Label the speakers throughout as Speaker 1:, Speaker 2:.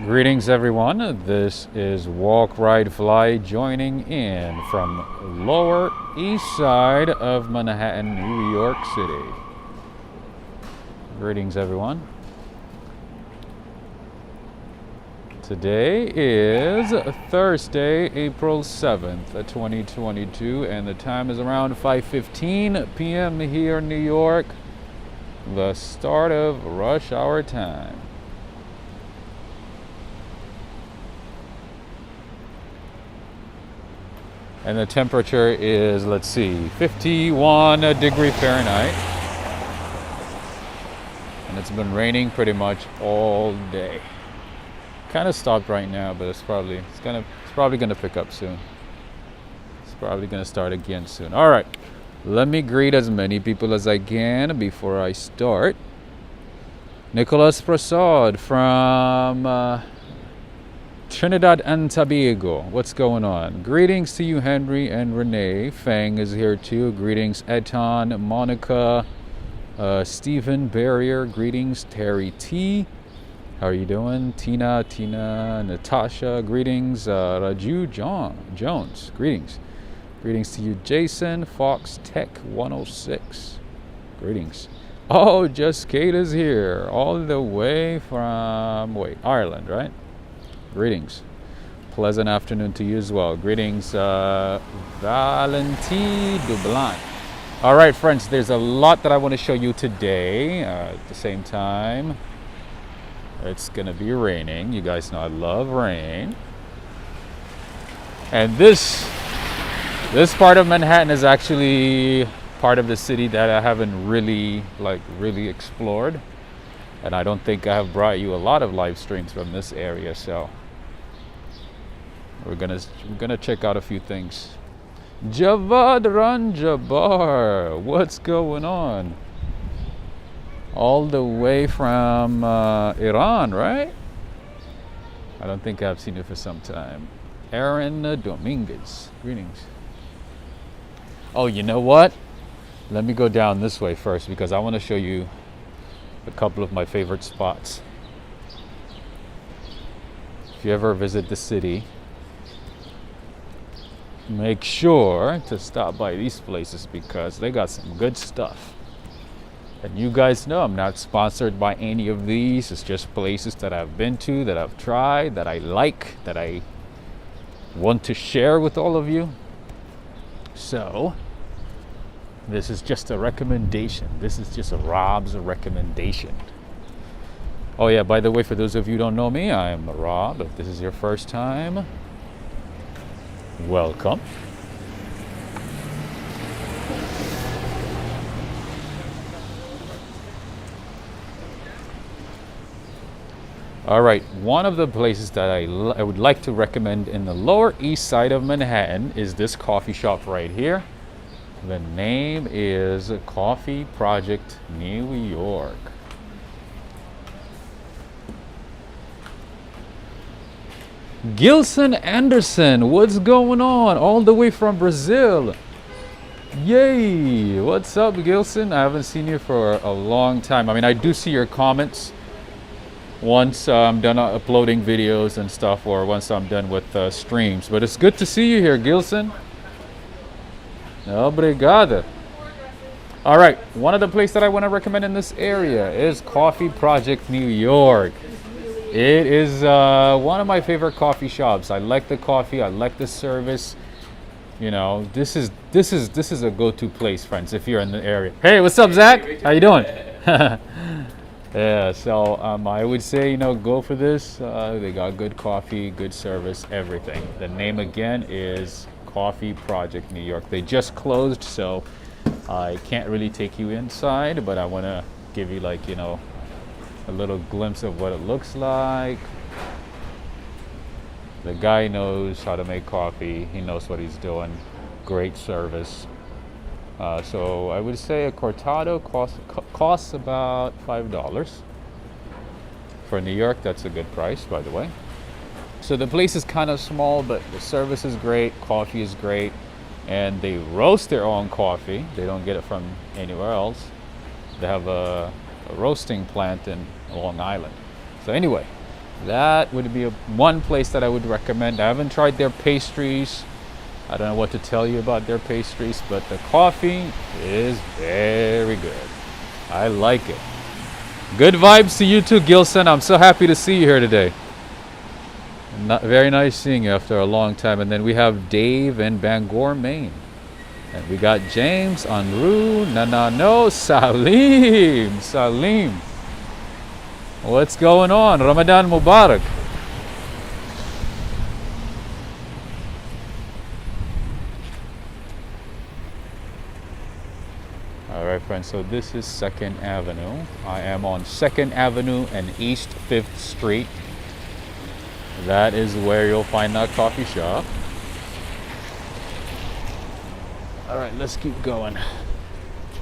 Speaker 1: Greetings everyone, this is Walk Ride Fly joining in from Lower East Side of Manhattan, New York City. Greetings everyone. Today is Thursday, April 7th, 2022, and the time is around 5:15 p.m. here in New York, the start of rush hour time. And the temperature is, let's see, 51 degrees Fahrenheit. And it's been raining pretty much all day. Kind of stopped right now, but it's probably gonna pick up soon. It's probably gonna start again soon. All right, let me greet as many people as I can before I start. Nicholas Prasad from Trinidad and Tobago. What's going on? Greetings to you, Henry and Renee. Fang is here too. Greetings, Eton, Monica, Stephen Barrier. Greetings, Terry T. How are you doing? Tina, Natasha. Greetings, Raju Jones. Greetings. Greetings to you, Jason, Fox Tech 106. Greetings. Oh, Just Kate is here. All the way from, Ireland, right? Greetings. Pleasant afternoon to you as well. Greetings, Valentine Dublan. All right, friends, there's a lot that I want to show you today. At the same time, it's going to be raining. You guys know I love rain. And this part of Manhattan is actually part of the city that I haven't really explored. And I don't think I have brought you a lot of live streams from this area, so we're gonna check out a few things. Javad Ranjabar, what's going on? All the way from Iran, right? I don't think I've seen you for some time. Aaron Dominguez, greetings. Oh, you know what? Let me go down this way first because I want to show you a couple of my favorite spots. If you ever visit the city, make sure to stop by these places because they got some good stuff. And you guys know I'm not sponsored by any of these. It's just places that I've been to, that I've tried, that I like, that I want to share with all of you. So this is just a recommendation. This is just a Rob's recommendation. Oh yeah, by the way, for those of you who don't know me, I am Rob. If this is your first time, welcome. All right, one of the places that I would like to recommend in the Lower East Side of Manhattan is this coffee shop right here. The name is Coffee Project New York. Gilson Anderson, what's going on? All the way from Brazil. Yay! What's up, Gilson? I haven't seen you for a long time. I mean, I do see your comments once I'm done uploading videos and stuff, or once I'm done with streams. But it's good to see you here, Gilson. Obrigado. All right, one of the places that I want to recommend in this area is Coffee Project New York. It is one of my favorite coffee shops. I like the coffee. I like the service. You know, this is a go-to place, friends, if you're in the area. Hey, what's up, Zach? How you doing? Yeah, so I would say, go for this. They got good coffee, good service, everything. The name again is Coffee Project New York. They just closed, so I can't really take you inside, but I want to give you a little glimpse of what it looks like. The guy knows how to make coffee. He knows what he's doing. Great service. So I would say a cortado costs about $5. For New York, that's a good price, by the way. So the place is kind of small, but the service is great, coffee is great, and they roast their own coffee. They don't get it from anywhere else. They have a roasting plant in Long Island. So anyway, That would be one place that I would recommend. I haven't tried their pastries. I don't know what to tell you about their pastries, but the coffee is very good. I like it. Good vibes to you too, Gilson. I'm so happy to see you here today. Very nice seeing you after a long time. And then we have Dave in Bangor, Maine. And we got James en route. No, Salim. What's going on? Ramadan Mubarak. All right, friends, so this is 2nd Avenue. I am on 2nd Avenue and East 5th Street. That is where you'll find that coffee shop. All right, let's keep going.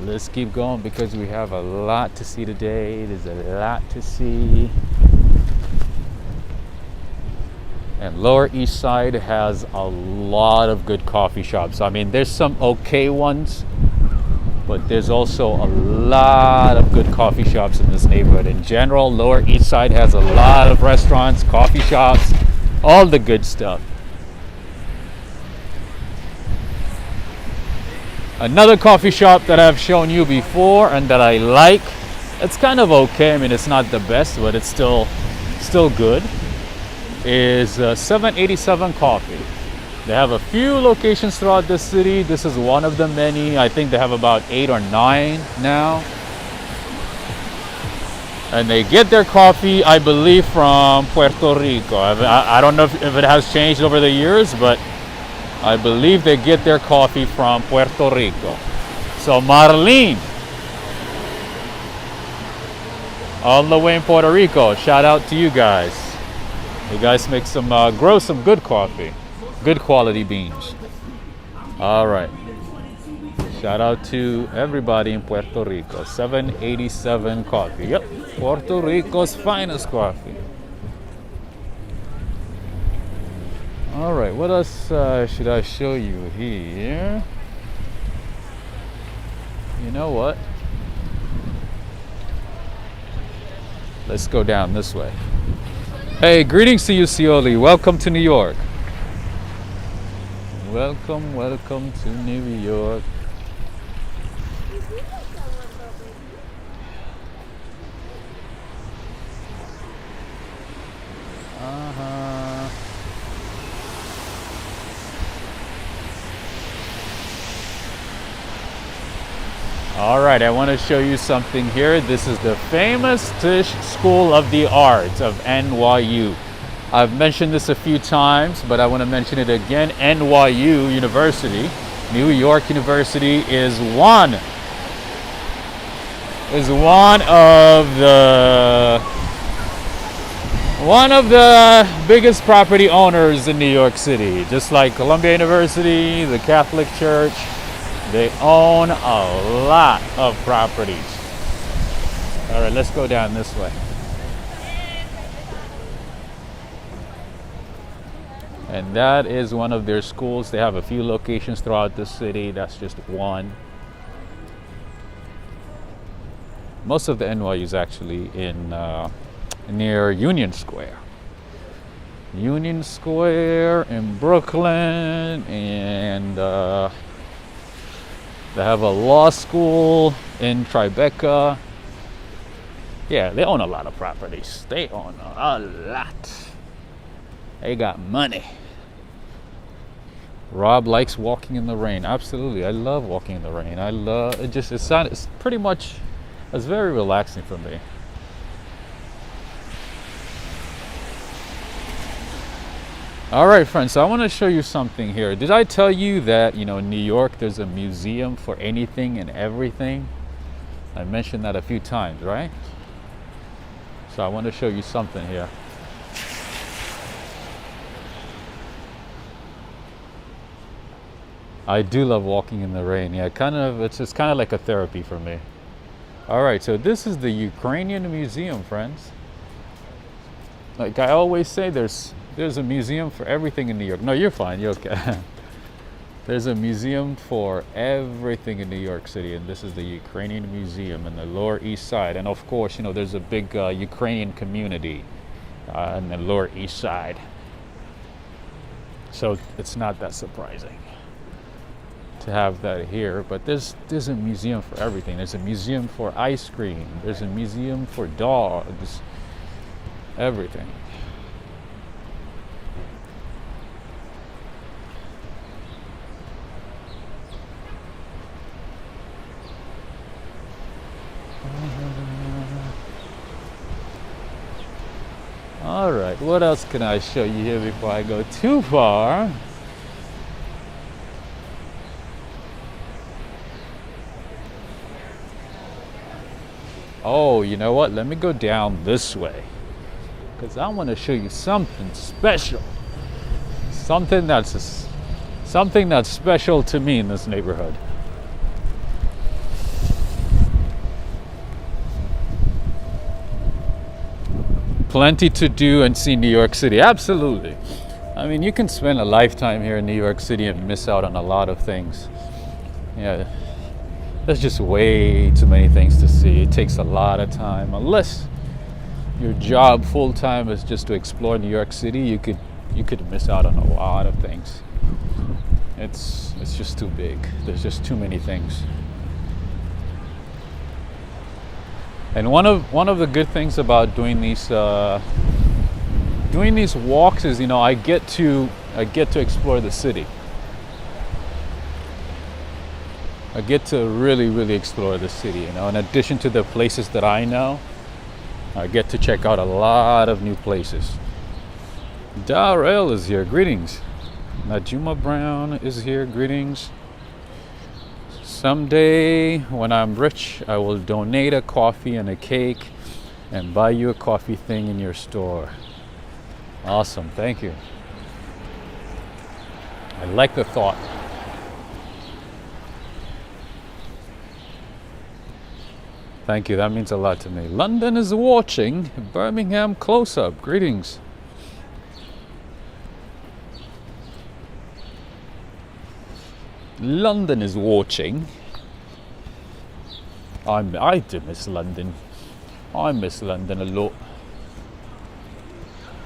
Speaker 1: Let's keep going because we have a lot to see today. There's a lot to see. And Lower East Side has a lot of good coffee shops. I mean, there's some okay ones, but there's also a lot of good coffee shops in this neighborhood. In general, Lower East Side has a lot of restaurants, coffee shops, all the good stuff. Another coffee shop that I've shown you before and that I like, it's kind of okay. I mean, it's not the best, but it's still good, is 787 Coffee. They have a few locations throughout the city. This is one of the many. I think they have about 8 or 9 now. And they get their coffee, I believe, from Puerto Rico. I don't know if it has changed over the years, but I believe they get their coffee from Puerto Rico. So Marlene, all the way in Puerto Rico, shout out to you guys. You guys make grow some good coffee, good quality beans. All right. Shout out to everybody in Puerto Rico. 787 Coffee. Yep, Puerto Rico's finest coffee. All right, what else should I show you here? You know what? Let's go down this way. Hey, greetings to you, Scioli. Welcome to New York. Welcome to New York. All right, I want to show you something here. This is the famous Tisch School of the Arts of NYU. I've mentioned this a few times, but I want to mention it again. NYU University, New York University, is one of the biggest property owners in New York City. Just like Columbia University, the Catholic Church, they own a lot of properties. All right, let's go down this way. And that is one of their schools. They have a few locations throughout the city. That's just one. Most of the NYU is actually in near Union Square. Union Square in Brooklyn, and they have a law school in Tribeca. Yeah, they own a lot of properties. They own a lot. They got money. Rob likes walking in the rain. Absolutely, I love walking in the rain. I love it. It's pretty much, it's very relaxing for me. All right, friends, so I want to show you something here. Did I tell you that, in New York, there's a museum for anything and everything? I mentioned that a few times, right? So I want to show you something here. I do love walking in the rain. Yeah, it's just kind of like a therapy for me. All right, so this is the Ukrainian Museum, friends. Like I always say, there's a museum for everything in New York. No, you're fine. You're okay. There's a museum for everything in New York City, and this is the Ukrainian Museum in the Lower East Side. And of course, there's a big Ukrainian community on the Lower East Side. So it's not that surprising to have that here. But there's a museum for everything. There's a museum for ice cream. There's a museum for dogs. Everything. All right, what else can I show you here before I go too far? Oh, you know what? Let me go down this way, because I want to show you something special. Something that's special to me in this neighborhood. Plenty to do and see in New York City, absolutely. I mean, you can spend a lifetime here in New York City and miss out on a lot of things. Yeah, there's just way too many things to see. It takes a lot of time. Unless your job full time is just to explore New York City, you could miss out on a lot of things. It's just too big. There's just too many things. And one of the good things about doing these walks is, I get to explore the city. I get to really explore the city. In addition to the places that I know, I get to check out a lot of new places. Darrell is here. Greetings. Najuma Brown is here. Greetings. Someday, when I'm rich, I will donate a coffee and a cake and buy you a coffee thing in your store. Awesome, thank you. I like the thought. Thank you, that means a lot to me. London is watching. Birmingham close-up. Greetings. London is watching. I do miss London. I miss London a lot.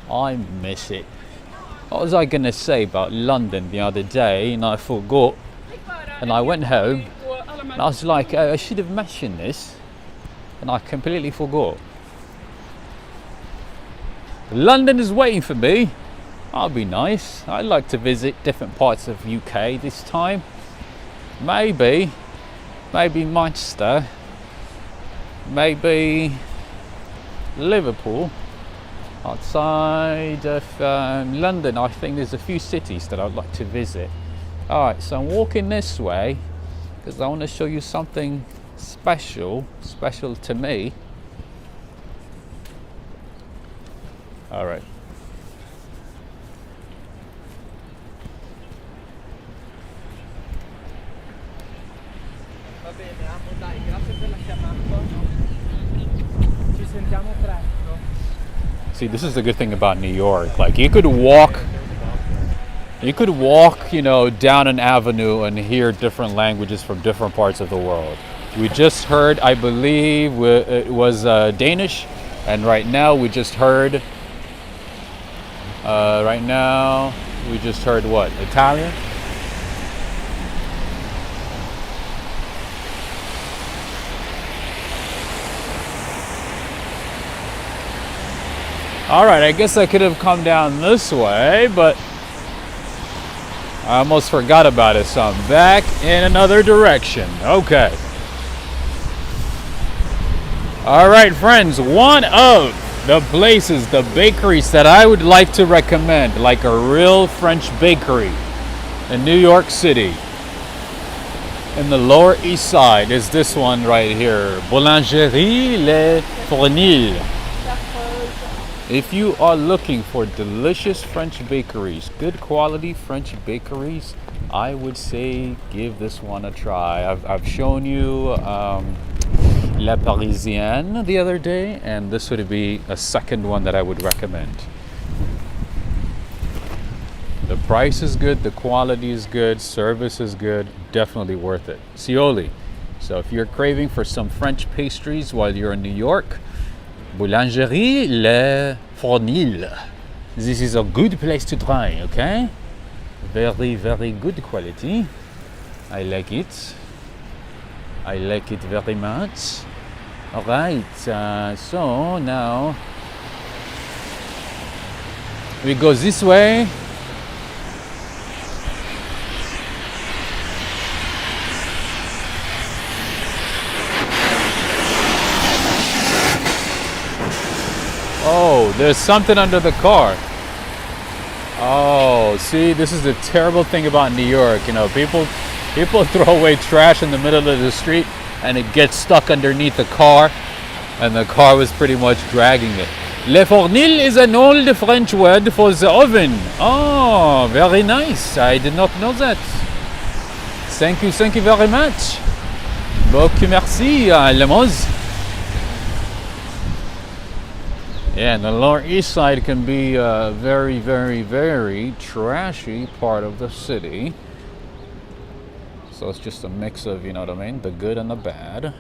Speaker 1: I miss it. What was I going to say about London the other day, and I forgot. And I went home, and I was like, oh, I should have mentioned this, and I completely forgot. London is waiting for me. That'll be nice. I'd like to visit different parts of UK this time. Maybe Manchester, maybe Liverpool. Outside of London, I think there's a few cities that I'd like to visit. Alright, so I'm walking this way because I want to show you something special to me. Alright. See, this is the good thing about New York. Like, you could walk, down an avenue and hear different languages from different parts of the world. We just heard, I believe, it was Danish, and right now we just heard what? Italian? Alright, I guess I could have come down this way, but I almost forgot about it, so I'm back in another direction. Okay. Alright, friends, one of the places, the bakeries that I would like to recommend, like a real French bakery in New York City, in the Lower East Side, is this one right here, Bolangeri Le Fournil. If you are looking for delicious French bakeries, good quality French bakeries, I would say give this one a try. I've shown you La Parisienne the other day, and this would be a second one that I would recommend. The price is good, the quality is good, service is good, definitely worth it. Cioli. So if you're craving for some French pastries while you're in New York, Bolangeri Le Fournil. This is a good place to try, okay? Very, very good quality. I like it. I like it very much. Alright, so now we go this way. Oh, there's something under the car. Oh, see, this is the terrible thing about New York. You know, people throw away trash in the middle of the street and it gets stuck underneath the car, and the car was pretty much dragging it. Le fournil is an old French word for the oven. Oh, very nice. I did not know that. Thank you very much. Beaucoup merci, Lemos. Yeah, and the Lower East Side can be a very, very, very trashy part of the city. So it's just a mix of, you know what I mean, the good and the bad.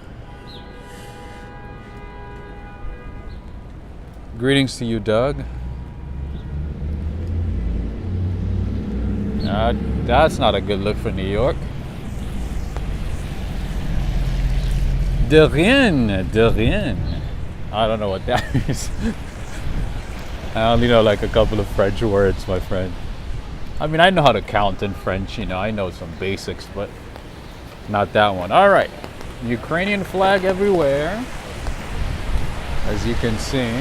Speaker 1: Greetings to you, Doug. That's not a good look for New York. De rien. I don't know what that is. I only know like a couple of French words, my friend. I mean, I know how to count in French, you know, I know some basics, but not that one. All right, Ukrainian flag everywhere, as you can see.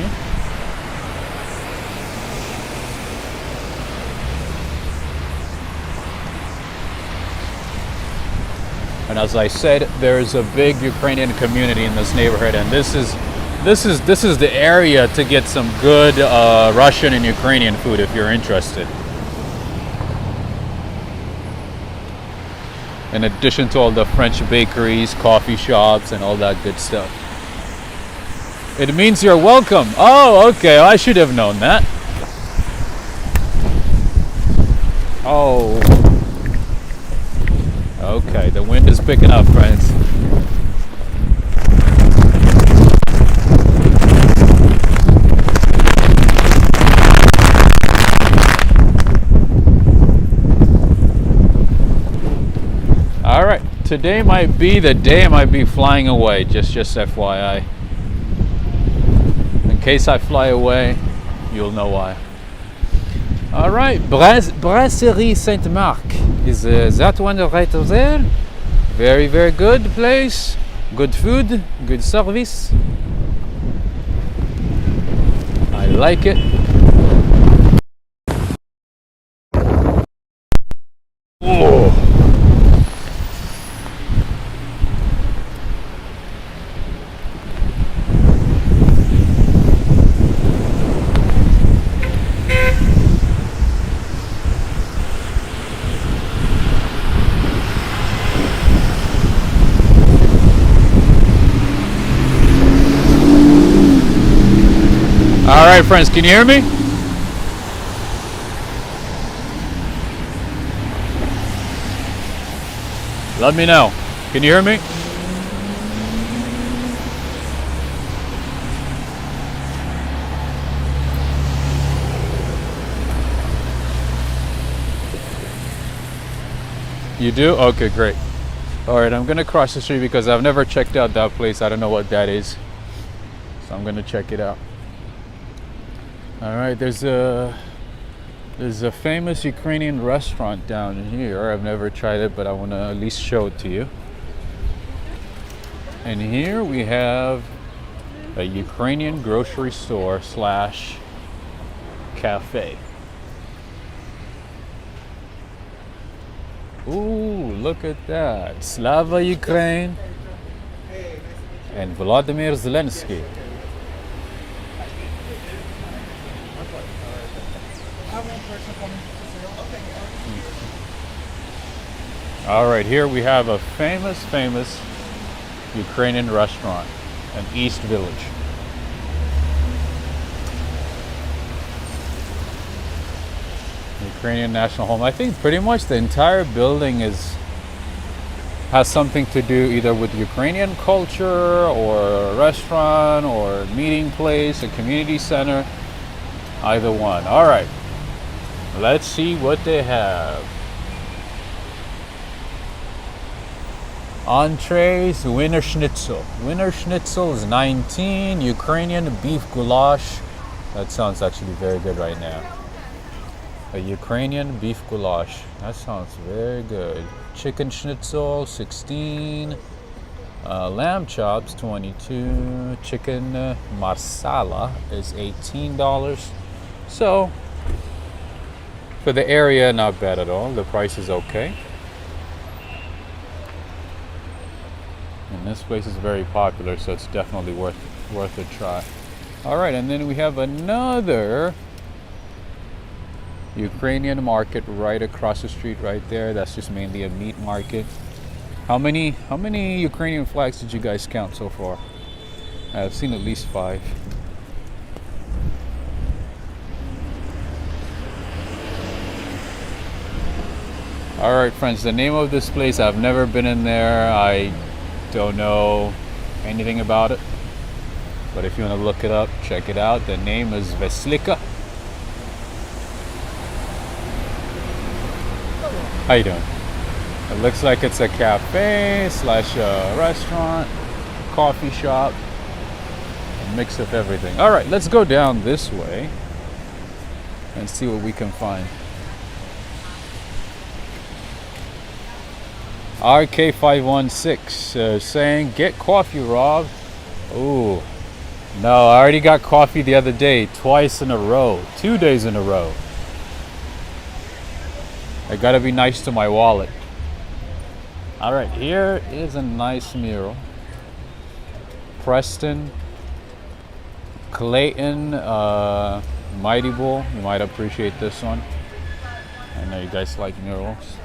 Speaker 1: And as I said, there's a big Ukrainian community in this neighborhood, and this is the area to get some good Russian and Ukrainian food if you're interested. In addition to all the French bakeries, coffee shops, and all that good stuff. It means you're welcome. Oh, okay. I should have known that. Oh. Okay, the wind is picking up, friends. All right, today might be the day I might be flying away, just FYI. In case I fly away, you'll know why. All right, Brasserie Saint-Marc. Is that one right there? Very, very good place. Good food, good service. I like it. Oh. All right, friends, can you hear me? Let me know. Can you hear me? You do? Okay, great. All right, I'm gonna cross the street because I've never checked out that place. I don't know what that is, so I'm gonna check it out. All right, there's a famous Ukrainian restaurant down here. I've never tried it, but I want to at least show it to you. And here we have a Ukrainian grocery store slash cafe. Ooh, look at that. Slava Ukraine and Vladimir Zelensky. All right, here we have a famous Ukrainian restaurant in East Village. Ukrainian National Home. I think pretty much the entire building is has something to do either with Ukrainian culture or a restaurant or a meeting place, a community center, either one. All right, let's see what they have. Entrees, Wiener Schnitzel. Wiener Schnitzel is 19. Ukrainian beef goulash. That sounds actually very good right now. A Ukrainian beef goulash. That sounds very good. Chicken schnitzel, 16. Lamb chops, 22. Chicken marsala is $18. So, for the area, not bad at all. The price is okay. And this place is very popular, so it's definitely worth a try. All right, and then we have another Ukrainian market right across the street right there. That's just mainly a meat market. How many Ukrainian flags did you guys count so far? I've seen at least 5. All right, friends, the name of this place, I've never been in there. I don't know anything about it. But if you want to look it up, check it out. The name is Veslika. How you doing? It looks like it's a cafe slash restaurant, coffee shop, a mix of everything. All right, let's go down this way and see what we can find. RK516 saying, get coffee, Rob. Ooh, no, I already got coffee the other day, twice in a row, 2 days in a row. I gotta be nice to my wallet. All right, here is a nice mural. Preston, Clayton, Mighty Bull. You might appreciate this one. I know you guys like murals.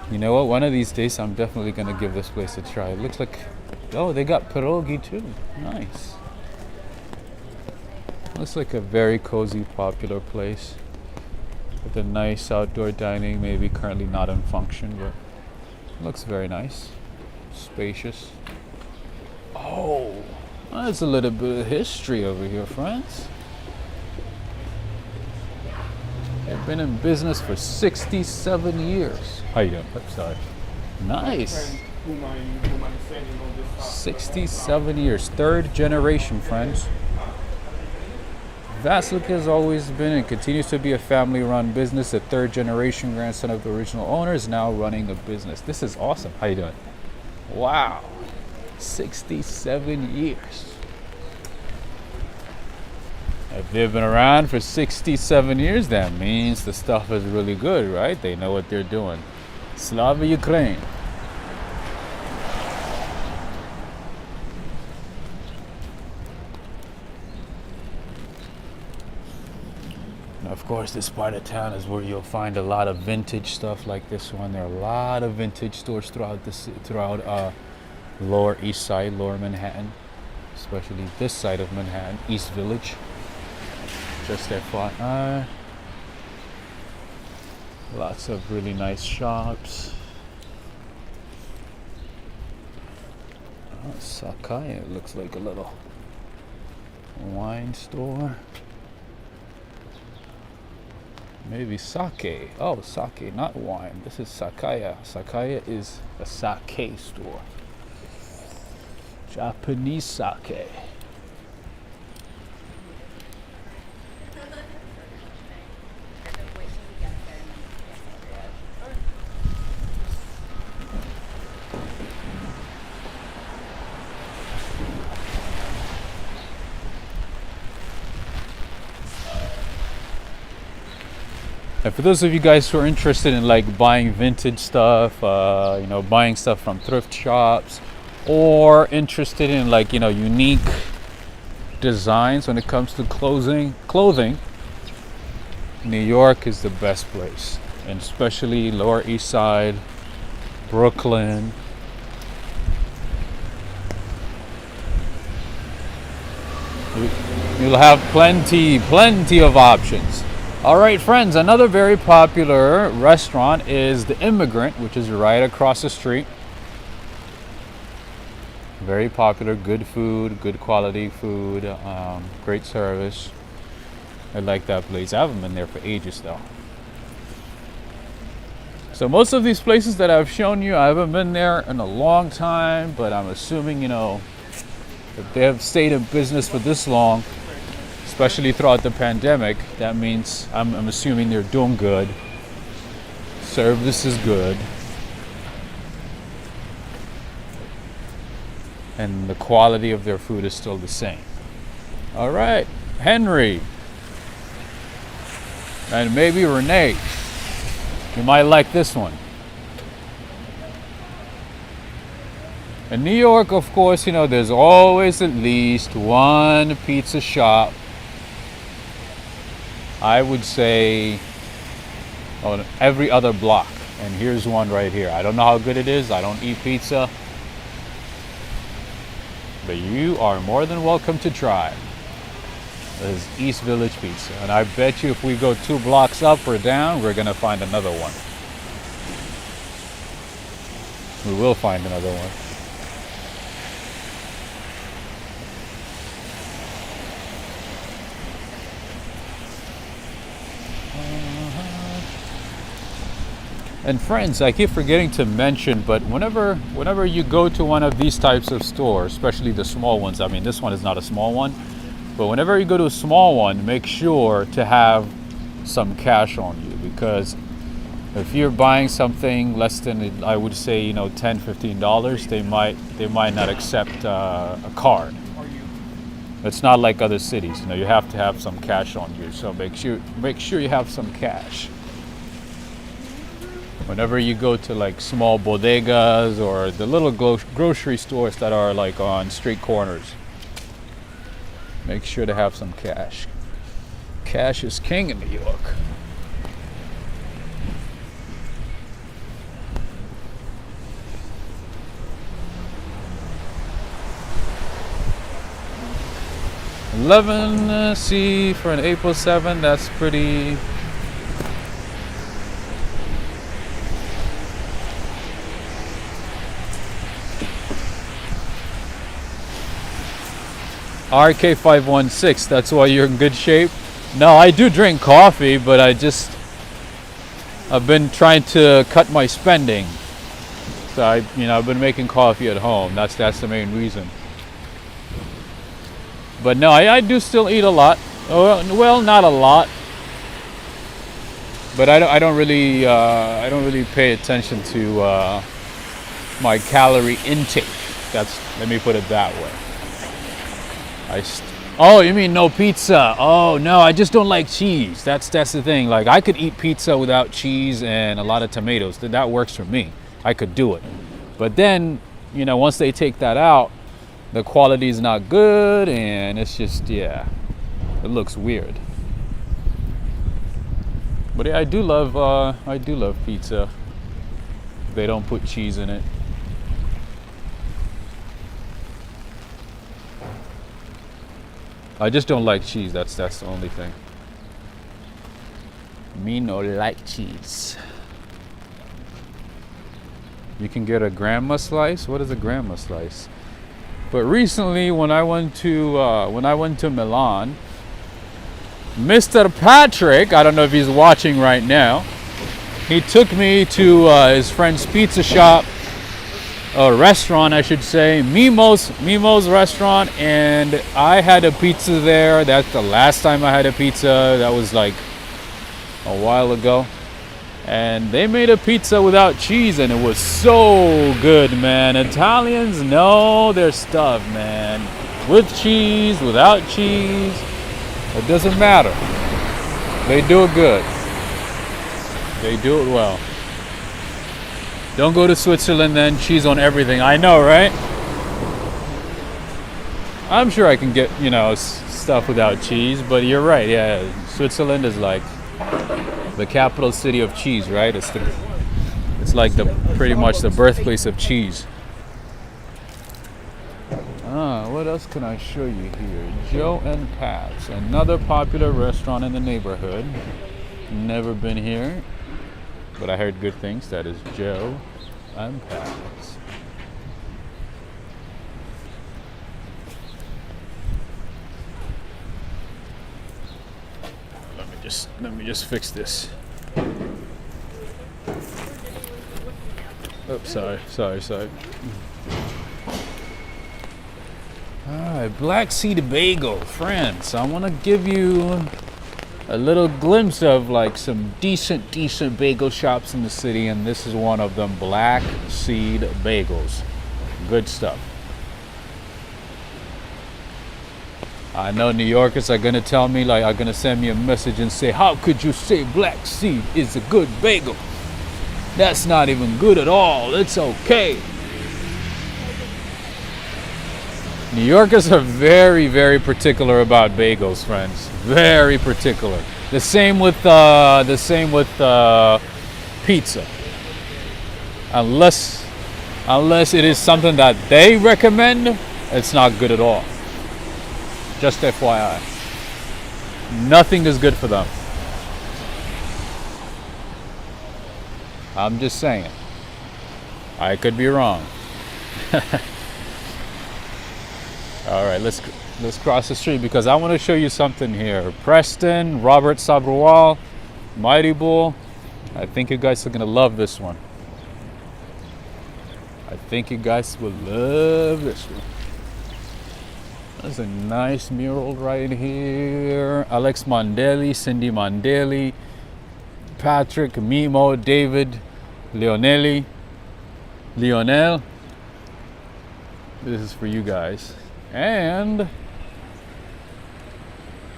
Speaker 1: You know what? One of these days, I'm definitely gonna give this place a try. It looks like, oh, they got pierogi too. Nice. Looks like a very cozy, popular place with a nice outdoor dining, maybe currently not in function, but looks very nice, spacious. Oh, there's a little bit of history over here, friends. They've been in business for 67 years. How you doing? I'm sorry. Nice. 67 years, 3rd generation, friends. Veslika has always been and continues to be a family-run business. The 3rd generation grandson of the original owner is now running a business. This is awesome. How you doing? Wow, 67 years. If they've been around for 67 years, that means the stuff is really good, right? They know what they're doing. Slava Ukraine. Of course, this part of town is where you'll find a lot of vintage stuff like this one. There are a lot of vintage stores throughout Lower East Side, Lower Manhattan, especially this side of Manhattan, East Village. Just FYI. Lots of really nice shops. Sakaya, it looks like a little wine store. Maybe sake. Oh, sake, not wine. This is Sakaya. Sakaya is a sake store. Japanese sake. And for those of you guys who are interested in like buying vintage stuff, buying stuff from thrift shops, or interested in like, unique designs when it comes to clothing, New York is the best place, and especially Lower East Side, Brooklyn. You'll have plenty of options. All right, friends, another very popular restaurant is The Immigrant, which is right across the street. Very popular, good food, good quality food, great service. I like that place. I haven't been there for ages though. So most of these places that I've shown you, I haven't been there in a long time, but I'm assuming, if they have stayed in business for this long, especially throughout the pandemic, that means I'm assuming they're doing good. Service is good. And the quality of their food is still the same. All right, Henry. And maybe Renee. You might like this one. In New York, of course, there's always at least one pizza shop. I would say on every other block. And here's one right here. I don't know how good it is. I don't eat pizza. But you are more than welcome to try. This is East Village Pizza. And I bet you if we go 2 blocks up or down, we're going to find another one. We will find another one. And friends, I keep forgetting to mention, but whenever you go to one of these types of stores, especially the small ones, I mean, this one is not a small one, but whenever you go to a small one, make sure to have some cash on you, because if you're buying something less than, I would say, $10, $15, they might not accept a card. It's not like other cities, you have to have some cash on you, so make sure you have some cash. Whenever you go to like small bodegas or the little grocery stores that are like on street corners, make sure to have some cash. Cash is king in New York. $11 for an April 7. That's pretty. RK516, that's why you're in good shape. No, I do drink coffee, but I've been trying to cut my spending. So I've been making coffee at home. That's the main reason. But no, I do still eat a lot. Well, not a lot. But I don't really pay attention to my calorie intake. Let me put it that way. Oh, you mean no pizza? Oh no, I just don't like cheese. That's the thing. Like I could eat pizza without cheese and a lot of tomatoes. That works for me. I could do it. But then, once they take that out, the quality is not good, and it's just it looks weird. But yeah, I do love pizza. They don't put cheese in it. I just don't like cheese. That's the only thing. Me no like cheese. You can get a grandma slice. What is a grandma slice? But recently, when I went to Milan, Mr. Patrick, I don't know if he's watching right now, he took me to his friend's pizza shop. A restaurant, I should say, Mimo's restaurant, and I had a pizza there. That's the last time I had a pizza. That was like a while ago. And they made a pizza without cheese, and it was so good, man. Italians know their stuff, man. With cheese, without cheese, it doesn't matter. They do it good. They do it well. Don't go to Switzerland then, cheese on everything. I know, right? I'm sure I can get, stuff without cheese, but you're right, yeah. Switzerland is like the capital city of cheese, right? It's like pretty much the birthplace of cheese. What else can I show you here? Joe and Pat's, another popular restaurant in the neighborhood. Never been here, but I heard good things. That is Joe and Pals. Let me just fix this. Oops, sorry. Alright, Black Seed Bagel, friends. I want to give you a little glimpse of like some decent bagel shops in the city, and this is one of them. Black Seed Bagels. Good stuff. I know New Yorkers are gonna tell me, like, are gonna send me a message and say, how could you say Black Seed is a good bagel? That's not even good at all. It's okay. New Yorkers are very particular about bagels, friends. Very particular. The same with pizza. Unless it is something that they recommend, it's not good at all. Just FYI. Nothing is good for them. I'm just saying. I could be wrong. All right, let's cross the street because I want to show you something here. Preston, Robert Sabrawal, Mighty Bull. I think you guys are gonna love this one. I think you guys will love this one. There's a nice mural right here. Alex Mondeli, Cindy Mondeli, Patrick, Mimo, David, Lionel. This is for you guys. And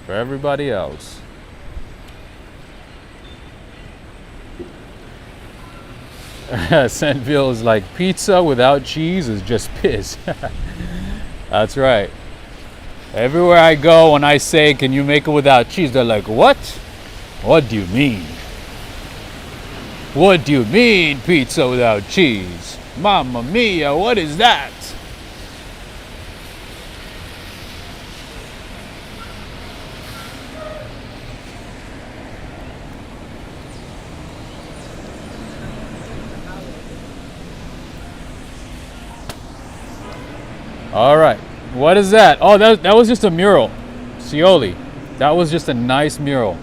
Speaker 1: for everybody else. Centville is like, pizza without cheese is just piss. That's right. Everywhere I go, when I say, can you make it without cheese? They're like, what? What do you mean? What do you mean, pizza without cheese? Mamma mia, what is that? All right, what is that? Oh, that was just a mural. Scioli. That was just a nice mural.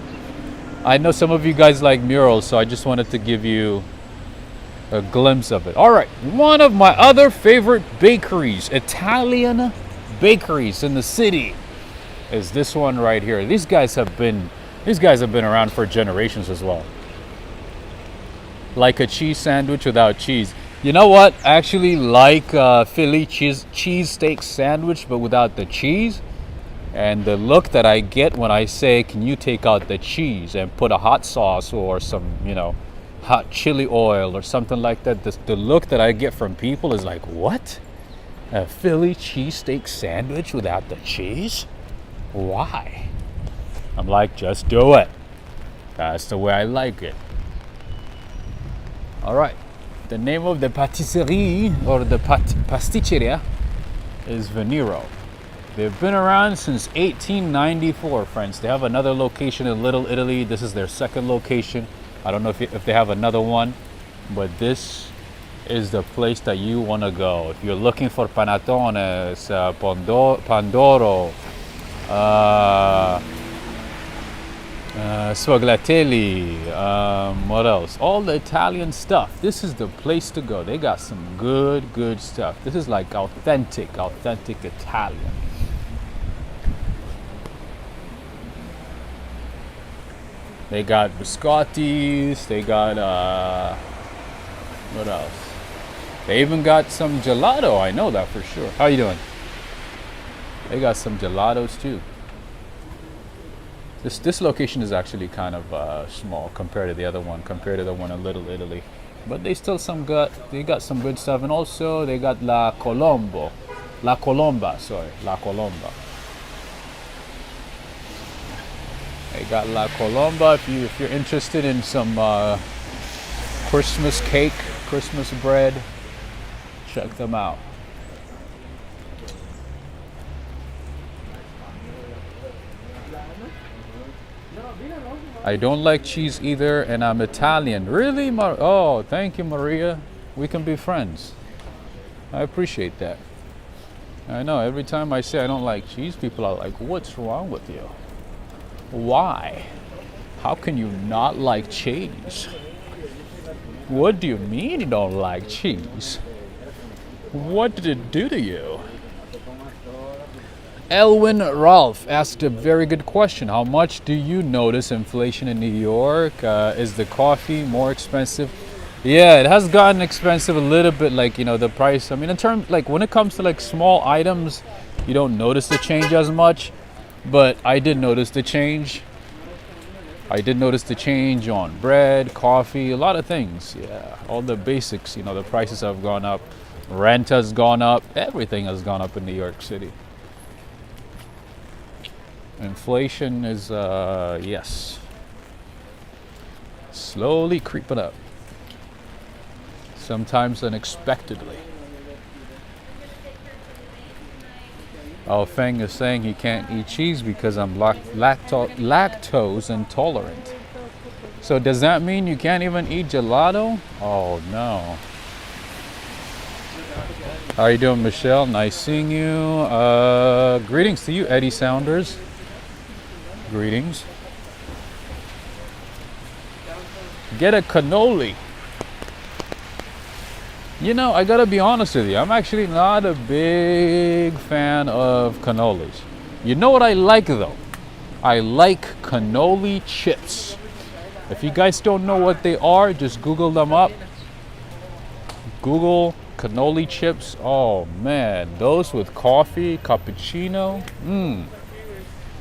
Speaker 1: I know some of you guys like murals, so I just wanted to give you a glimpse of it. All right, one of my other favorite bakeries, Italian bakeries in the city, is this one right here. These guys have been around for generations as well. Like a cheese sandwich without cheese. You know what? I actually like Philly cheesesteak sandwich, but without the cheese. And the look that I get when I say, can you take out the cheese and put a hot sauce or some, hot chili oil or something like that. The look that I get from people is like, what? A Philly cheesesteak sandwich without the cheese? Why? I'm like, just do it. That's the way I like it. All right. The name of the patisserie or the Pastichiria is Venero. They've been around since 1894, friends. They have another location in Little Italy. This is their second location. I don't know if they have another one, but this is the place that you want to go. If you're looking for panatones, pandoro, sfogliatelli, what else? All the Italian stuff. This is the place to go. They got some good stuff. This is like authentic Italian. They got biscottis. They got what else? They even got some gelato. I know that for sure. How you doing? They got some gelatos too. This location is actually kind of small compared to the other one, compared to the one in Little Italy. But they got some good stuff, and also they got La Colomba. They got La Colomba. If you're interested in some Christmas cake, Christmas bread, check them out. I don't like cheese either, and I'm Italian. Really? Oh, thank you, Maria. We can be friends. I appreciate that. I know, every time I say I don't like cheese, people are like, what's wrong with you? Why? How can you not like cheese? What do you mean you don't like cheese? What did it do to you? Elwin Ralph asked a very good question. How much do you notice inflation in New York? Is the coffee more expensive? Yeah, it has gotten expensive a little bit, like, you know, the price. I mean, in terms, like, when it comes to like small items, you don't notice the change as much, but I did notice the change. I did notice the change on bread, coffee, a lot of things. Yeah, all the basics, you know, the prices have gone up. Rent has gone up. Everything has gone up in New York City. Inflation is, yes, slowly creeping up. Sometimes unexpectedly. Oh, Feng is saying he can't eat cheese because I'm lactose intolerant. So does that mean you can't even eat gelato? Oh no. How are you doing, Michelle? Nice seeing you. Greetings to you, Eddie Saunders. Greetings. Get a cannoli. You know, I gotta be honest with you. I'm actually not a big fan of cannolis. You know what I like though? I like cannoli chips. If you guys don't know what they are, just Google them up. Google cannoli chips. Oh man, those with coffee, cappuccino.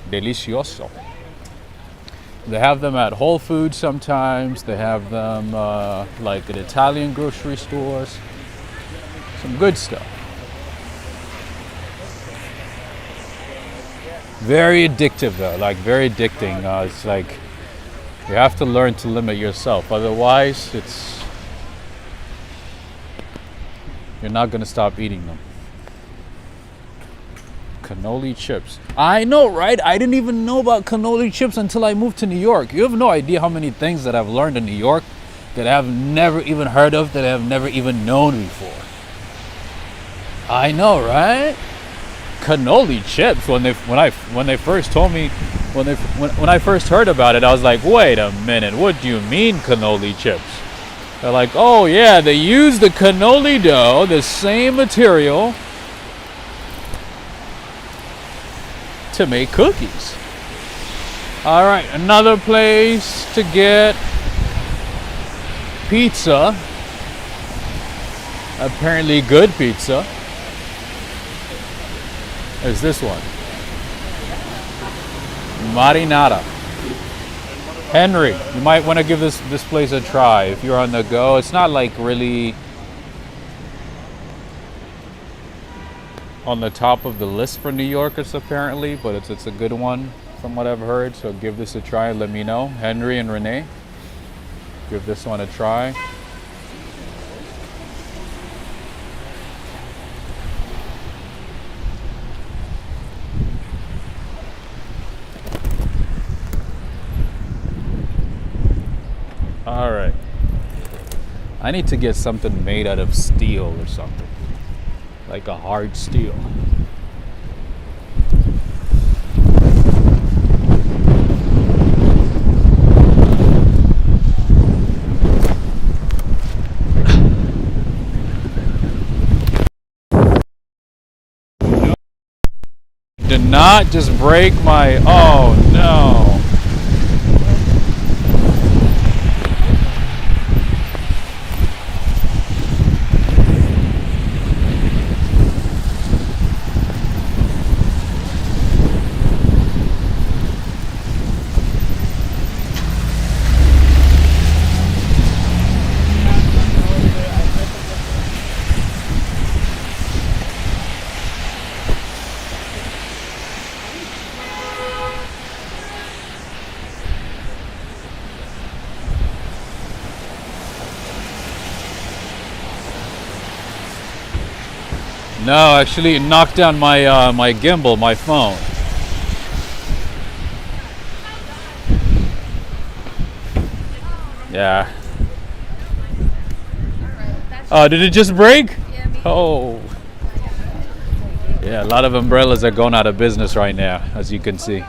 Speaker 1: Delicioso. They have them at Whole Foods sometimes. They have them like at Italian grocery stores. Some good stuff. Very addictive though, like very addicting. It's like you have to learn to limit yourself. Otherwise, you're not gonna stop eating them. Cannoli chips. I know, right? I didn't even know about cannoli chips until I moved to New York. You have no idea how many things that I've learned in New York that I've never even heard of, that I've never even known before. I know, right? Cannoli chips. When they first told me, when I first heard about it, I was like, wait a minute, what do you mean cannoli chips? They're like, oh yeah, they use the cannoli dough, the same material, to make cookies. All right, another place to get pizza, apparently good pizza, is this one. Marinada. Henry, you might want to give this place a try if you're on the go. It's not like really on the top of the list for New Yorkers apparently, but it's a good one from what I've heard. So give this a try and let me know. Henry and Renee, give this one a try. All right. I need to get something made out of steel or something. Like a hard steel. Did not just break my, oh no. No, actually it knocked down my my gimbal, my phone. Yeah. Oh, did it just break? Oh. Yeah, a lot of umbrellas are going out of business right now, as you can see.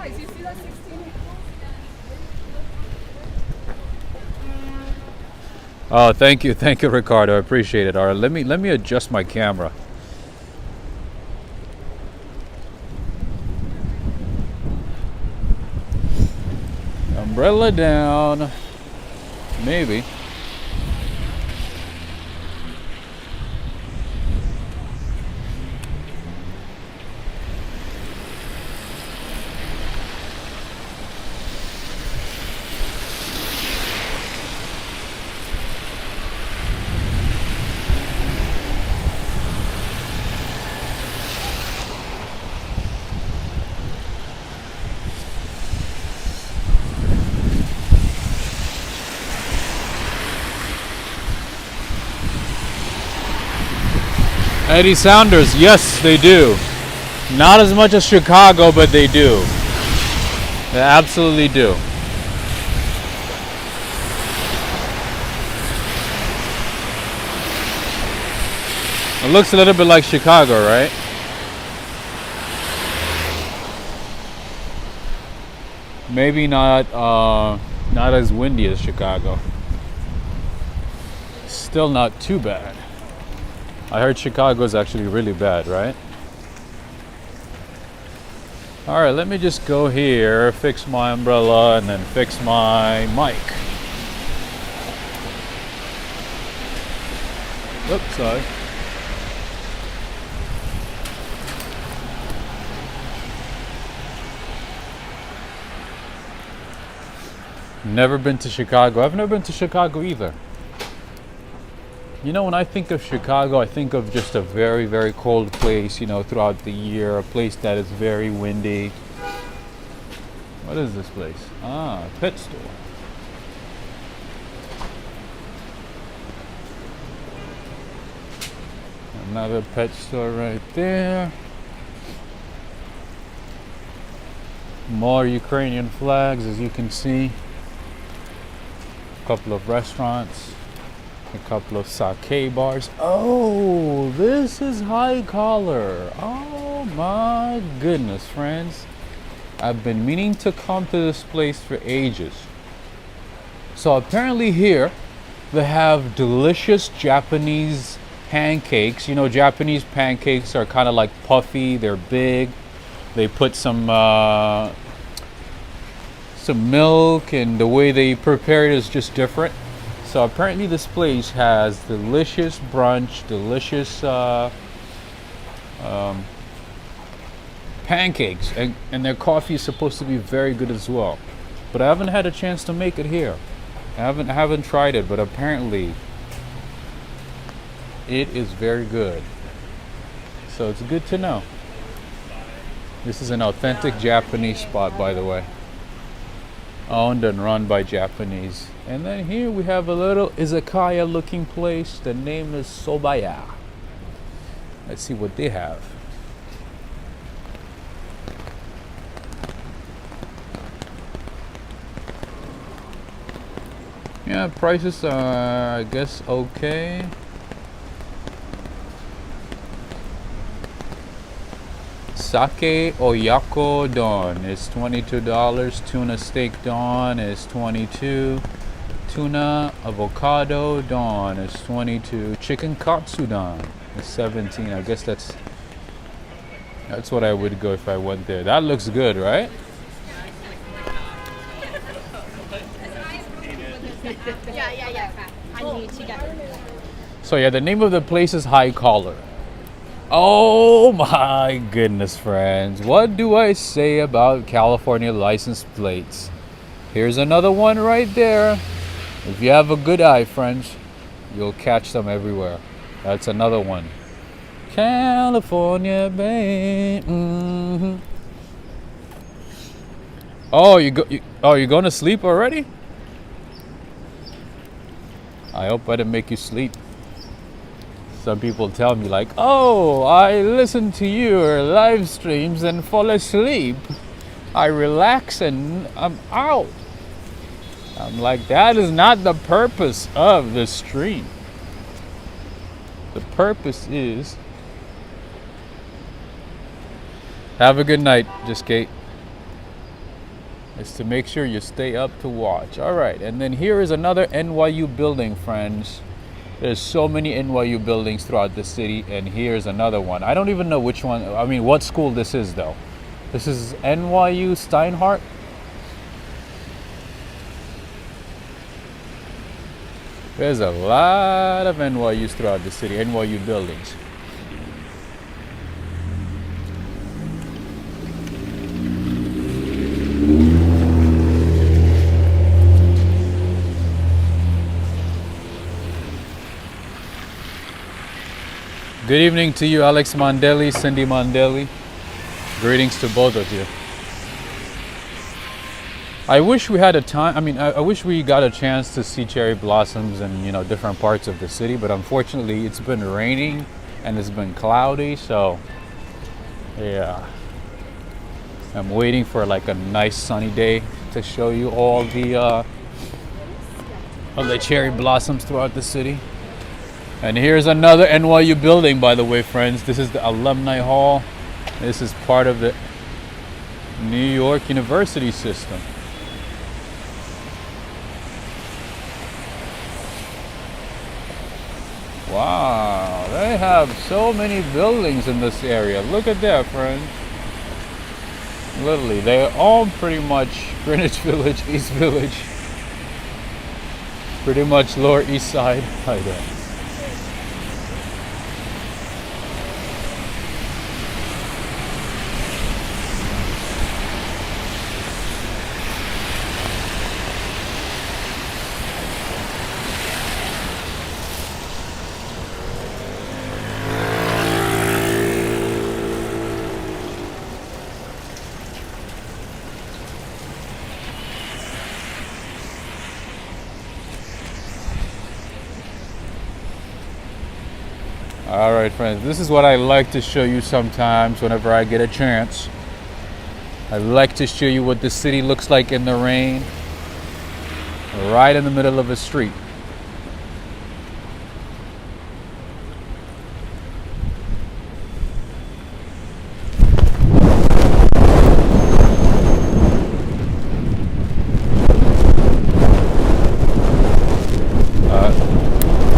Speaker 1: Oh, thank you, Ricardo. I appreciate it. All right, let me adjust my camera. Umbrella down. Maybe. Eddie Saunders, yes, they do. Not as much as Chicago, but they do. They absolutely do. It looks a little bit like Chicago, right? Maybe not as windy as Chicago. Still not too bad. I heard Chicago is actually really bad, right? All right, let me just go here, fix my umbrella, and then fix my mic. Oops, sorry. Never been to Chicago. I've never been to Chicago either. You know, when I think of Chicago, I think of just a very, very cold place, you know, throughout the year, a place that is very windy. What is this place? Ah, a pet store. Another pet store right there. More Ukrainian flags, as you can see. A couple of restaurants. A couple of sake bars. Oh, this is high collar. Oh my goodness, friends. I've been meaning to come to this place for ages. So apparently here they have delicious Japanese pancakes. You know, Japanese pancakes are kind of like puffy. They're big. They put some milk, and the way they prepare it is just different. So apparently this place has delicious brunch, delicious pancakes, and their coffee is supposed to be very good as well. But I haven't had a chance to make it here. I haven't tried it, but apparently it is very good. So it's good to know. This is an authentic Japanese spot, by the way. Owned and run by Japanese. And then here we have a little izakaya looking place. The name is Sobaya. Let's see what they have. Yeah, prices are, I guess, okay. Sake Oyako Don is $22. Tuna steak Don is $22. Tuna avocado Don is $22. Chicken katsu Don is $17. I guess that's what I would go if I went there. That looks good, right?
Speaker 2: Yeah. I need to get.
Speaker 1: So yeah, the name of the place is High Collar. Oh my goodness, friends. What do I say about California license plates? Here's another one right there. If you have a good eye, friends, you'll catch them everywhere. That's another one. California, babe. Mm-hmm. Oh, you're going to sleep already? I hope I didn't make you sleep. Some people tell me like, oh, I listen to your live streams and fall asleep. I relax and I'm out. I'm like, that is not the purpose of the stream. The purpose is, have a good night, just Kate. Is to make sure you stay up to watch. All right, and then here is another NYU building, friends. There's so many NYU buildings throughout the city, and here's another one. I don't even know which one, I mean, what school this is though. This is NYU Steinhardt. There's a lot of NYUs throughout the city, NYU buildings. Good evening to you, Alex Mandeli, Cindy Mandeli. Greetings to both of you. I wish we had a time, I wish we got a chance to see cherry blossoms in, different parts of the city, but unfortunately it's been raining and it's been cloudy, so yeah. I'm waiting for like a nice sunny day to show you all the cherry blossoms throughout the city. And here's another NYU building, by the way, friends. This is the Alumni Hall. This is part of the New York University system. Wow, they have so many buildings in this area. Look at that, friends. Literally, they're all pretty much Greenwich Village, East Village. Pretty much Lower East Side. Hi there. Alright, friends, this is what I like to show you sometimes whenever I get a chance. I like to show you what the city looks like in the rain, right in the middle of a street.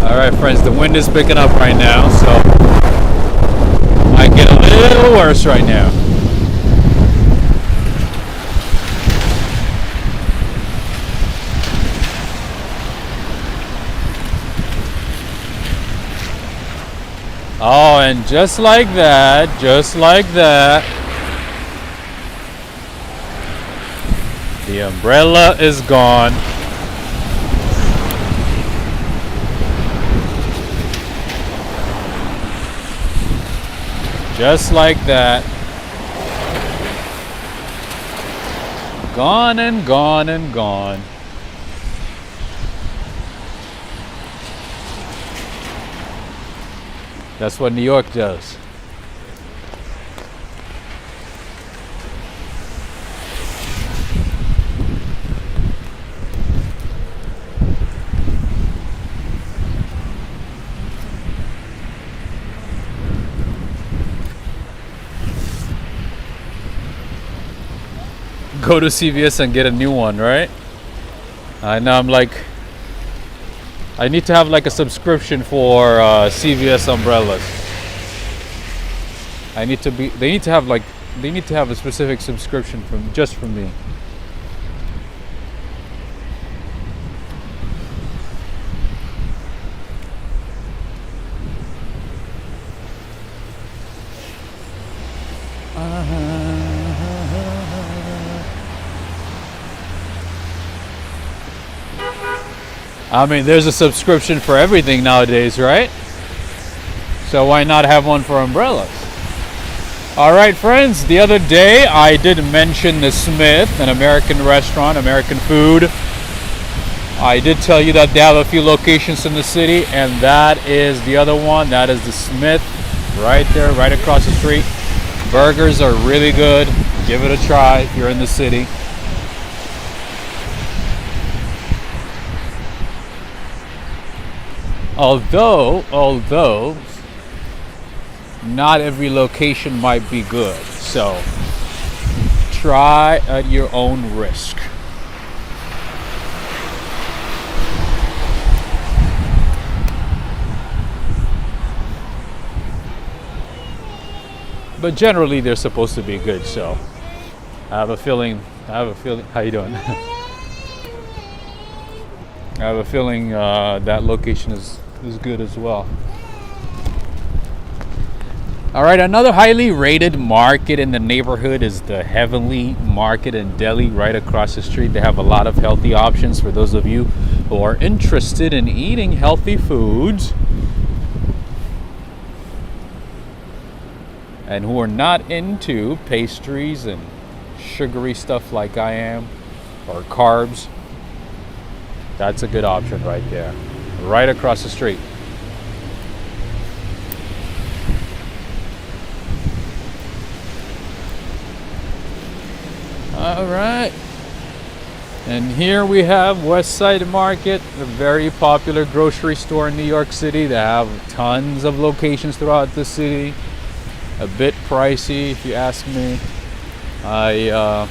Speaker 1: Alright, friends, the wind is picking up right now, so I get a little worse right now. Oh, and just like that, the umbrella is gone. Just like that. Gone and gone and gone. That's what New York does. Go to CVS and get a new one, right? I know, I'm like, I need to have like a subscription for CVS umbrellas. They need to have a specific subscription just from me. I mean, there's a subscription for everything nowadays, right? So why not have one for umbrellas? All right, friends, the other day I did mention the Smith, an American restaurant, American food. I did tell you that they have a few locations in the city, and that is the other one. That is the Smith, right there, right across the street. Burgers are really good. Give it a try if you're in the city. Although not every location might be good, so try at your own risk. But generally they're supposed to be good, so I have a feeling, how you doing? I have a feeling that location is good as well. All right, another highly rated market in the neighborhood is the Heavenly Market in Delhi, right across the street. They have a lot of healthy options for those of you who are interested in eating healthy foods and who are not into pastries and sugary stuff like I am, or carbs. That's a good option right there, right across the street. All right, and here we have West Side Market, a very popular grocery store in New York City. They have tons of locations throughout the city. A bit pricey if you ask me. If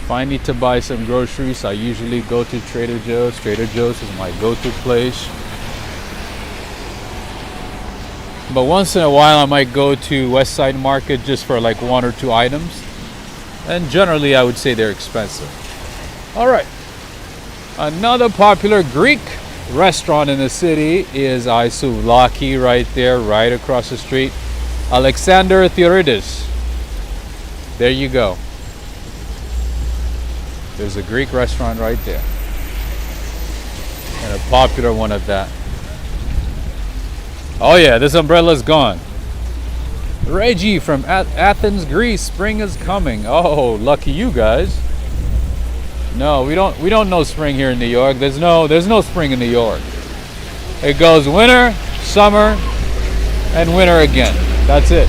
Speaker 1: I need to buy some groceries, I usually go to Trader Joe's. Trader Joe's is my go-to place. But once in a while, I might go to West Side Market just for like 1 or 2 items. And generally, I would say they're expensive. All right. Another popular Greek restaurant in the city is Isolaki, right there, right across the street. Alexander Theoridis. There you go. There's a Greek restaurant right there. And a popular one at that. Oh yeah, this umbrella's gone. Reggie from Athens, Greece. Spring is coming. Oh, lucky you guys. No, we don't know spring here in New York. There's no spring in New York. It goes winter, summer, and winter again. That's it.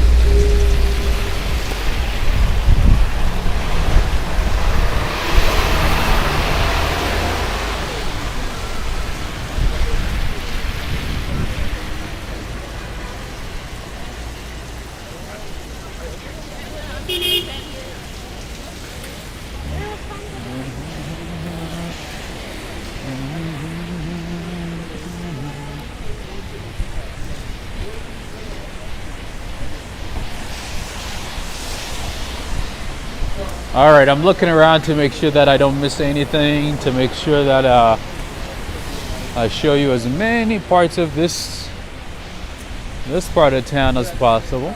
Speaker 1: All right, I'm looking around to make sure that I don't miss anything, to make sure that I show you as many parts of this part of town as possible.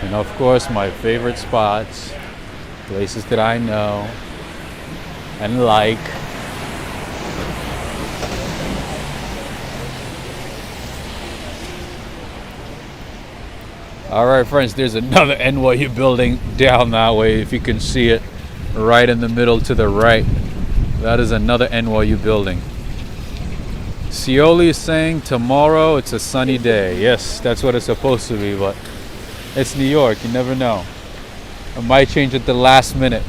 Speaker 1: And of course, my favorite spots, places that I know and like. All right, friends, there's another NYU building down that way, if you can see it, right in the middle to the right. That is another NYU building. Cioli is saying tomorrow it's a sunny day. Yes, that's what it's supposed to be, but it's New York, you never know. It might change at the last minute.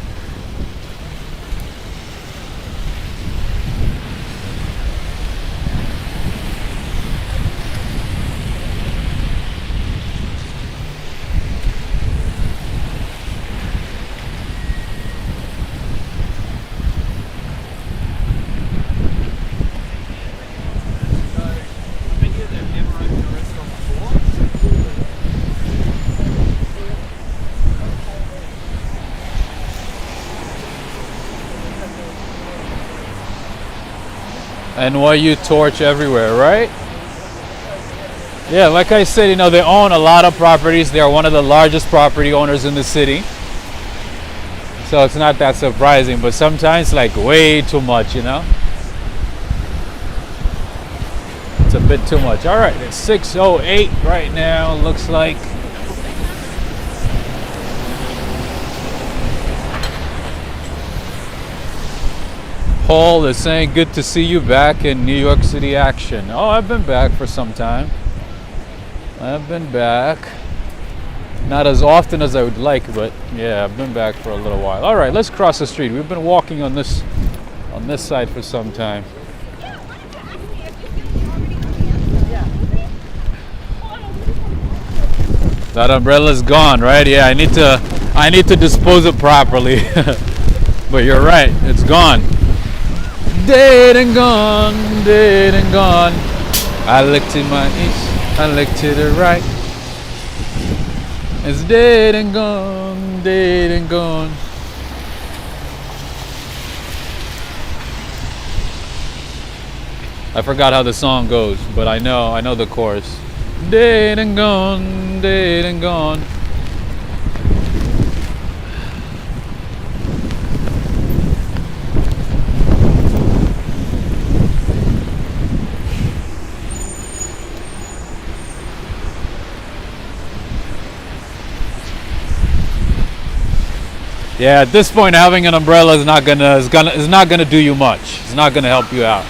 Speaker 1: NYU torch everywhere, right? Yeah, like I said, you know, they own a lot of properties. They are one of the largest property owners in the city. So it's not that surprising, but sometimes like way too much, you know? It's a bit too much. All right, it's 6:08 right now, looks like. Paul is saying, good to see you back in New York City action. Oh, I've been back for some time. I've been back. Not as often as I would like, but yeah, I've been back for a little while. All right, let's cross the street. We've been walking on this side for some time. That umbrella's gone, right? Yeah, I need to dispose it properly. But you're right, it's gone. Dead and gone, dead and gone. I look to my east, I look to the right. It's dead and gone, dead and gone. I forgot how the song goes, but I know the chorus. Dead and gone, dead and gone. Yeah, at this point, having an umbrella is not gonna do you much. It's not gonna help you out.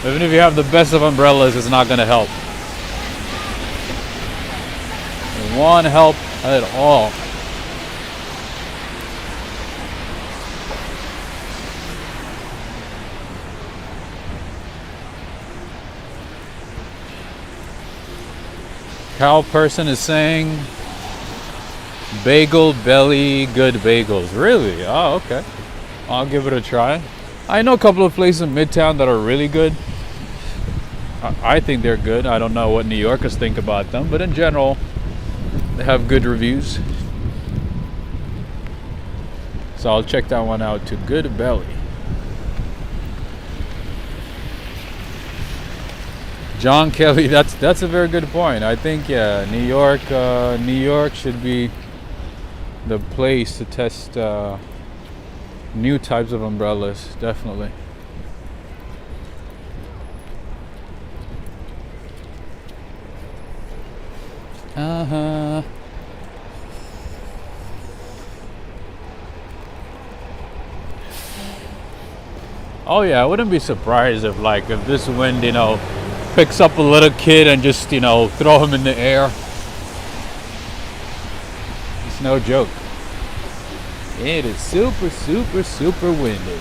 Speaker 1: Even if you have the best of umbrellas, it's not gonna help. It won't help at all. Cow person is saying bagel belly good bagels. Really? Oh, okay. I'll give it a try. I know a couple of places in Midtown that are really good. I think they're good. I don't know what New Yorkers think about them, but in general, they have good reviews. So I'll check that one out too. Good belly. John Kelly, that's a very good point. I think New York should be the place to test new types of umbrellas, definitely. Oh yeah, I wouldn't be surprised if this wind, picks up a little kid and just, throw him in the air. It's no joke. It is super, super, super windy.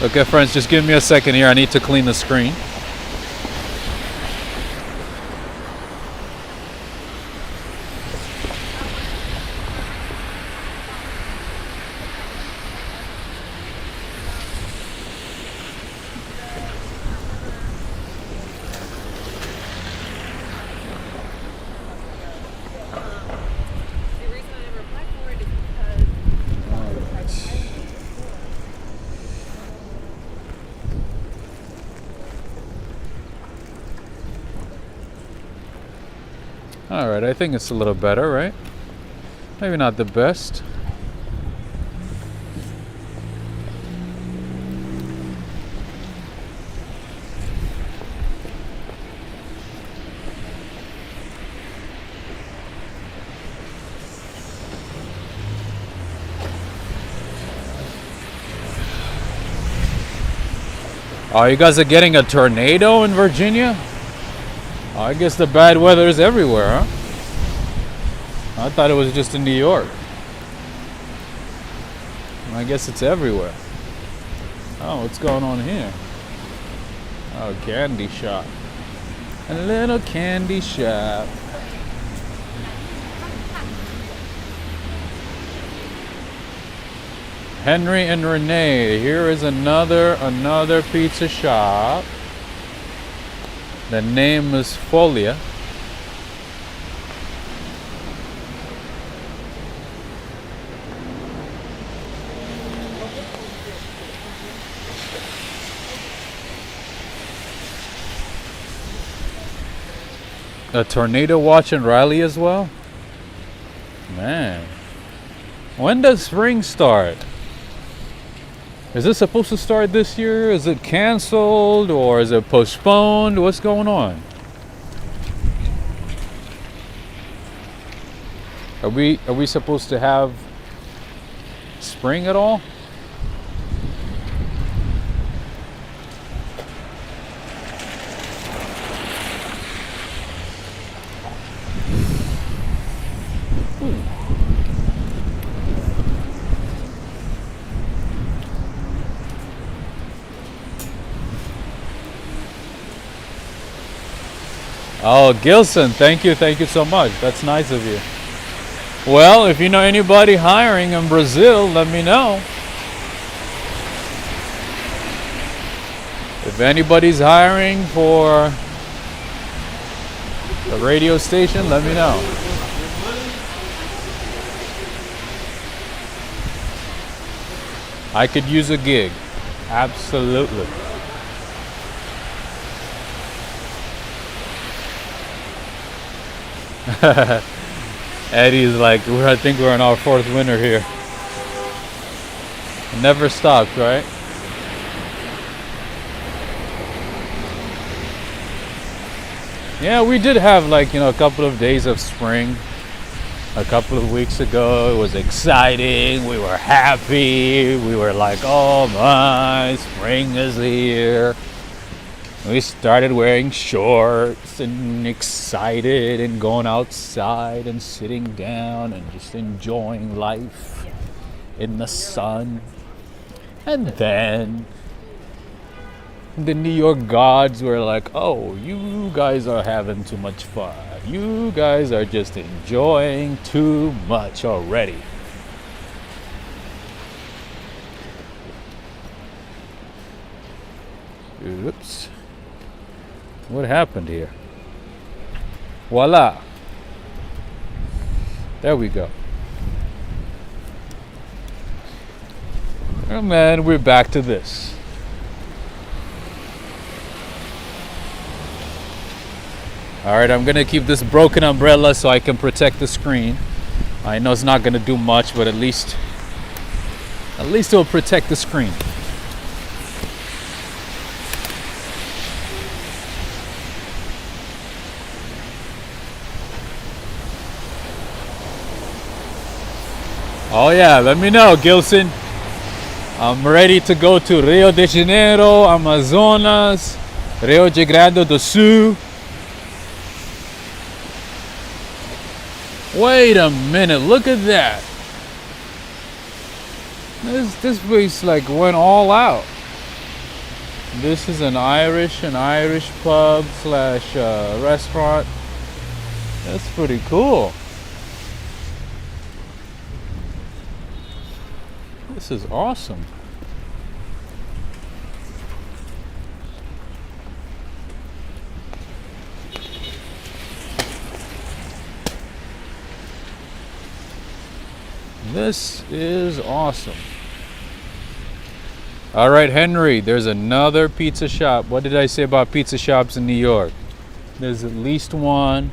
Speaker 1: Okay, friends, just give me a second here. I need to clean the screen. Alright, I think it's a little better, right? Maybe not the best. Oh, you guys are getting a tornado in Virginia? Oh, I guess the bad weather is everywhere, huh? I thought it was just in New York. I guess it's everywhere. Oh, what's going on here? Oh, candy shop. A little candy shop. Henry and Renee, here is another pizza shop. The name is Folia. A tornado watch in Raleigh as well? Man. When does spring start? Is this supposed to start this year? Is it canceled or is it postponed? What's going on? Are we supposed to have spring at all? Oh, Gilson, thank you so much. That's nice of you. Well, if you know anybody hiring in Brazil, let me know. If anybody's hiring for a radio station, let me know. I could use a gig. Absolutely. Eddie's like, I think we're in our fourth winter here. It never stops, right? Yeah, we did have like, a couple of days of spring. A couple of weeks ago, it was exciting. We were happy. We were like, oh my, spring is here. We started wearing shorts and excited and going outside and sitting down and just enjoying life in the sun. And then the New York gods were like, oh, you guys are having too much fun. You guys are just enjoying too much already. Oops. What happened here? Voila. There we go. Oh man, we're back to this. Alright, I'm gonna keep this broken umbrella so I can protect the screen. I know it's not gonna do much, but at least it'll protect the screen. Oh yeah, let me know, Gilson. I'm ready to go to Rio de Janeiro, Amazonas, Rio Grande do Sul. Wait a minute, look at that. This place like went all out. This is an Irish pub / restaurant. That's pretty cool. This is awesome. This is awesome. All right, Henry, there's another pizza shop. What did I say about pizza shops in New York? There's at least one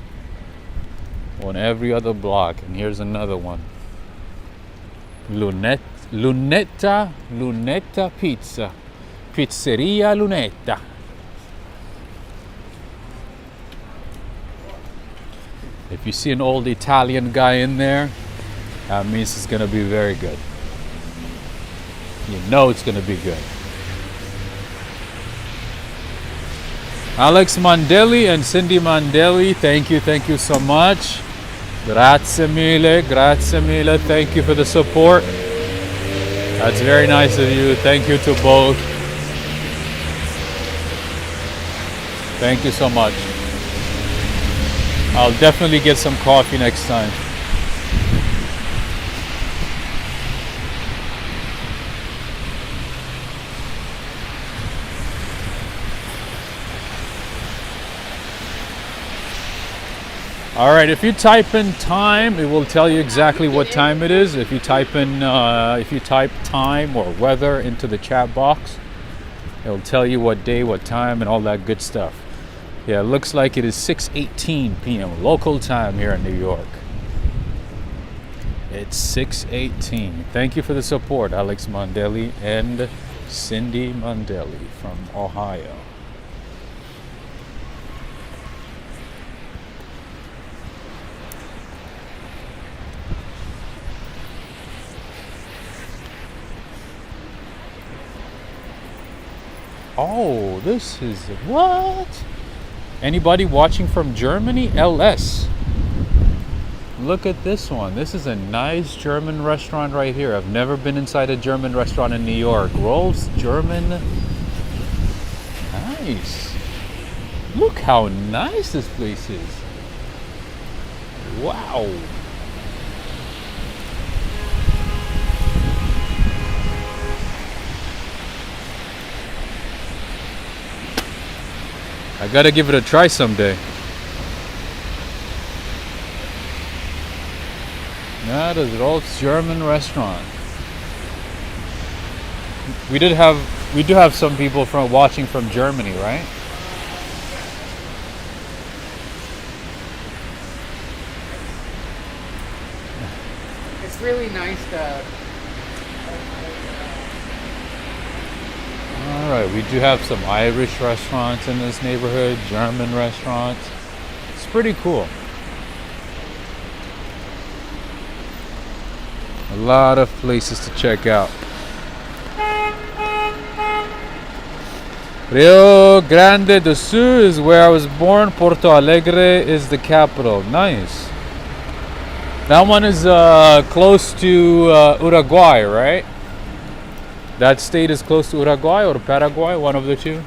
Speaker 1: on every other block, and here's another one. Lunetta Pizza. Pizzeria Lunetta. If you see an old Italian guy in there, that means it's gonna be very good. You know it's gonna be good. Alex Mandelli and Cindy Mandelli, thank you so much. Grazie mille, thank you for the support. That's very nice of you. Thank you to both. Thank you so much. I'll definitely get some coffee next time. All right, if you type in time, it will tell you exactly what time it is. If you type time or weather into the chat box, it'll tell you what day, what time, and all that good stuff. Yeah, it looks like it is 6:18 p.m. local time here in New York. It's 6:18. Thank you for the support, Alex Mondelli and Cindy Mondelli from Ohio. Oh, this is what? Anybody watching from Germany? LS. Look at this one. This is a nice German restaurant right here. I've never been inside a German restaurant in New York. Rolf's German. Nice. Look how nice this place is. Wow. I gotta give it a try someday. That is Rolf's German restaurant. We do have some people from watching from Germany, right?
Speaker 3: It's really nice to.
Speaker 1: All right, we do have some Irish restaurants in this neighborhood, German restaurants. It's pretty cool. A lot of places to check out. Rio Grande do Sul is where I was born. Porto Alegre is the capital. Nice. That one is close to Uruguay, right? That state is close to Uruguay or Paraguay, one of the two.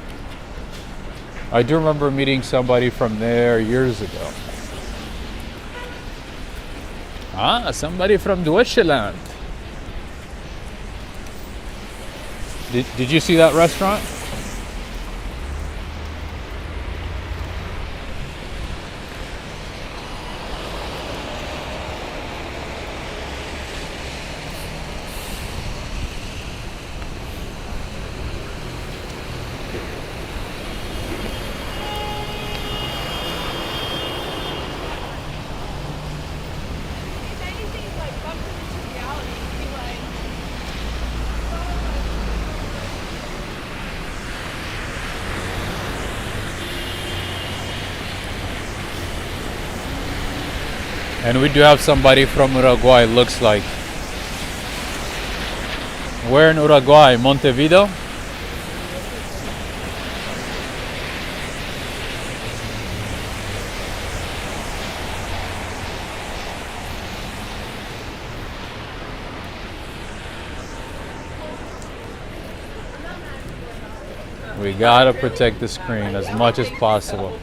Speaker 1: I do remember meeting somebody from there years ago. Ah, somebody from Deutschland. Did you see that restaurant? And we do have somebody from Uruguay, looks like. Where in Uruguay? Montevideo? We gotta protect the screen as much as possible.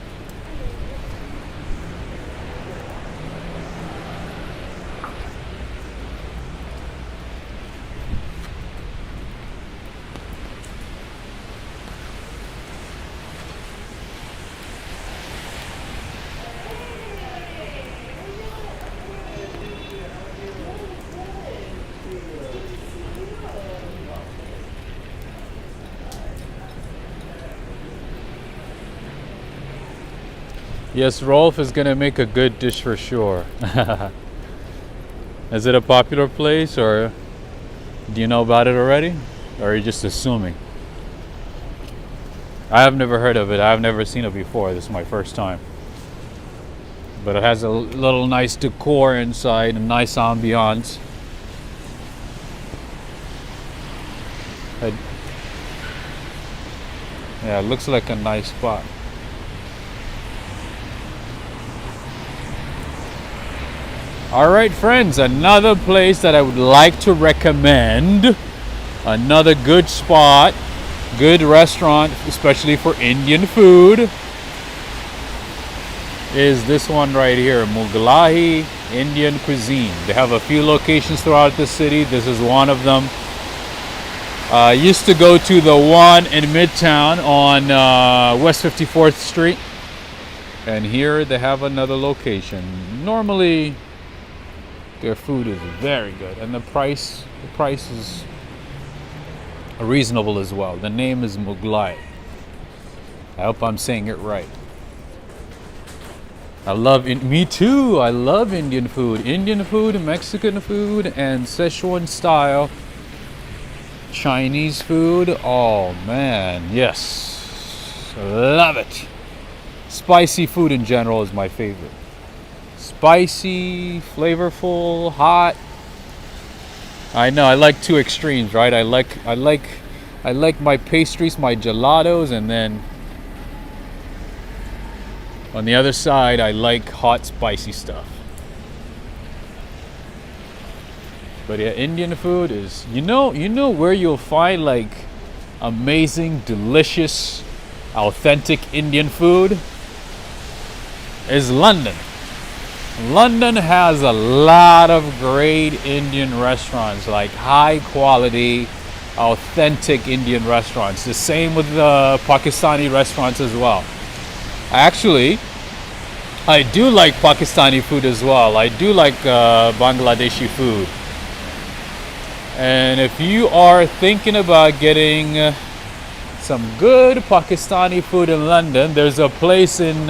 Speaker 1: Yes, Rolf is gonna make a good dish for sure. Is it a popular place, or do you know about it already? Or are you just assuming? I have never heard of it. I've never seen it before. This is my first time. But it has a little nice decor inside, a nice ambiance. Yeah, it looks like a nice spot. Alright friends, another place that I would like to recommend, another good spot, good restaurant, especially for Indian food, is this one right here, Mughlahi Indian Cuisine. They have a few locations throughout the city. This is one of them. I used to go to the one in Midtown on West 54th Street. And here they have another location. Normally, their food is very good, and the price is reasonable as well. The name is Mughlahi. I hope I'm saying it right. Me too. I love Indian food. Indian food, Mexican food, and Szechuan style Chinese food. Oh man, yes. Love it. Spicy food in general is my favorite. Spicy, flavorful, hot. I know I like two extremes, right? I like my pastries, my gelatos, and then on the other side, I like hot, spicy stuff. But yeah, Indian food is, you know where you'll find like amazing, delicious, authentic Indian food? Is London. London has a lot of great Indian restaurants, like high quality, authentic Indian restaurants. The same with the Pakistani restaurants as well. Actually, I do like Pakistani food as well. I do like Bangladeshi food. And if you are thinking about getting some good Pakistani food in London, there's a place in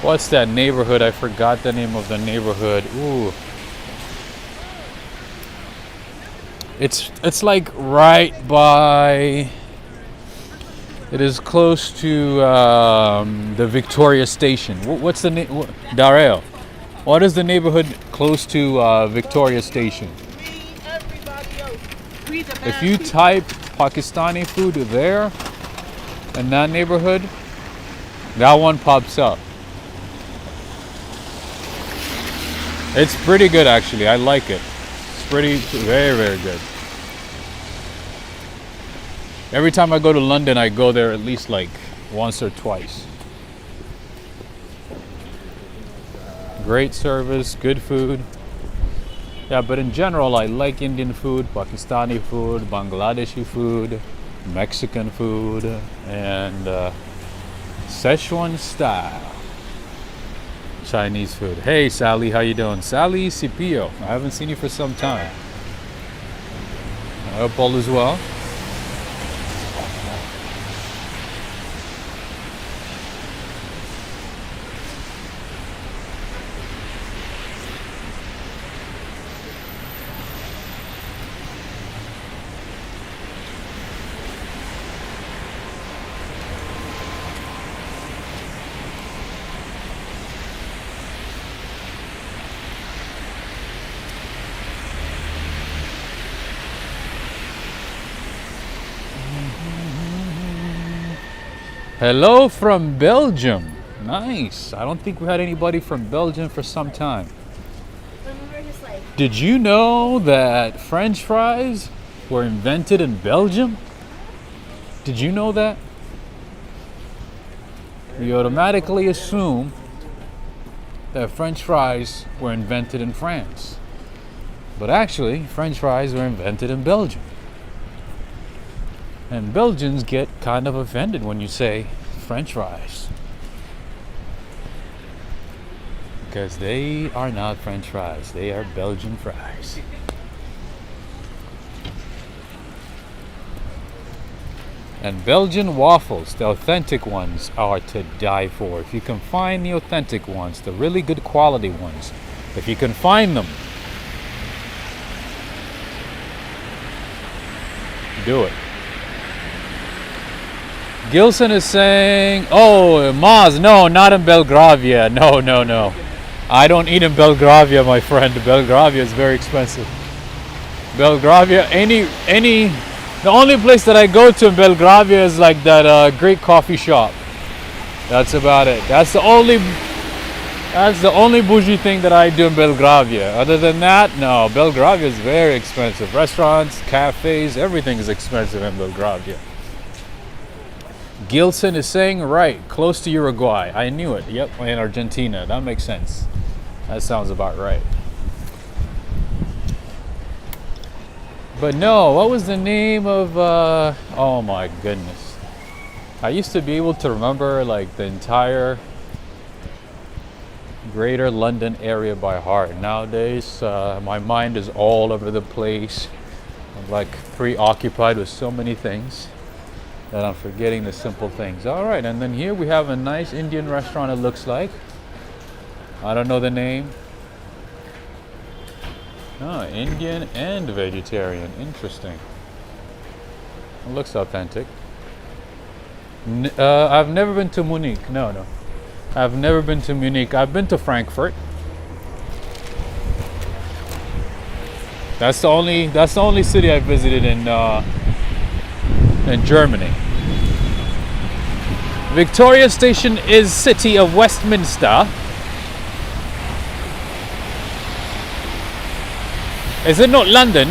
Speaker 1: what's that neighborhood? I forgot the name of the neighborhood. Ooh. It's like right by. It is close to the Victoria Station. What's the name? Darrell. What is the neighborhood close to Victoria Station? If you type Pakistani food there, in that neighborhood, that one pops up. It's pretty good actually. I like it. It's very, very good. Every time I go to London, I go there at least like once or twice. Great service, good food. Yeah, but in general, I like Indian food, Pakistani food, Bangladeshi food, Mexican food, and Szechuan style Chinese food. Hey, Sally, how you doing? Sally Cipio. I haven't seen you for some time. I hope all is well. Hello from Belgium. Nice. I don't think we had anybody from Belgium for some time. Did you know that French fries were invented in Belgium? Did you know that? We automatically assume that French fries were invented in France. But actually, French fries were invented in Belgium. And Belgians get kind of offended when you say French fries. Because they are not French fries, they are Belgian fries. And Belgian waffles, the authentic ones, are to die for. If you can find the authentic ones, the really good quality ones, if you can find them, do it. Gilson is saying, oh, Maz, no, not in Belgravia. No. I don't eat in Belgravia, my friend. Belgravia is very expensive. Belgravia, the only place that I go to in Belgravia is like that great coffee shop. That's about it. That's the only bougie thing that I do in Belgravia. Other than that, no, Belgravia is very expensive. Restaurants, cafes, everything is expensive in Belgravia. Gilson is saying right, close to Uruguay. I knew it. Yep, in Argentina. That makes sense. That sounds about right. But no, what was the name of, oh my goodness. I used to be able to remember like the entire greater London area by heart. Nowadays, my mind is all over the place. I'm like preoccupied with so many things. that I'm forgetting the simple things. All right, and then here we have a nice Indian restaurant, it looks like. I don't know the name. Oh, Indian and vegetarian. Interesting. It looks authentic. I've never been to Munich. No. I've never been to Munich. I've been to Frankfurt. That's the only city I visited in Germany. Victoria Station is City of Westminster. Is it not London?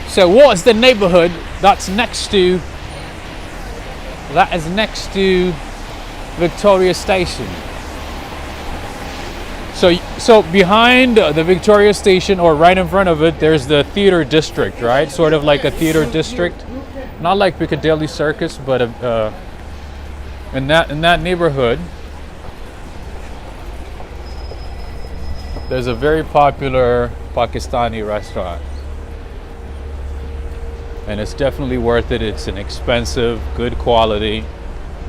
Speaker 1: So what is the neighborhood that's next to, that is next to Victoria Station? So behind the Victoria Station, or right in front of it, there's the theater district, right? Sort of like a theater district, not like Piccadilly Circus, but in that neighborhood, there's a very popular Pakistani restaurant. And it's definitely worth it. It's inexpensive, good quality,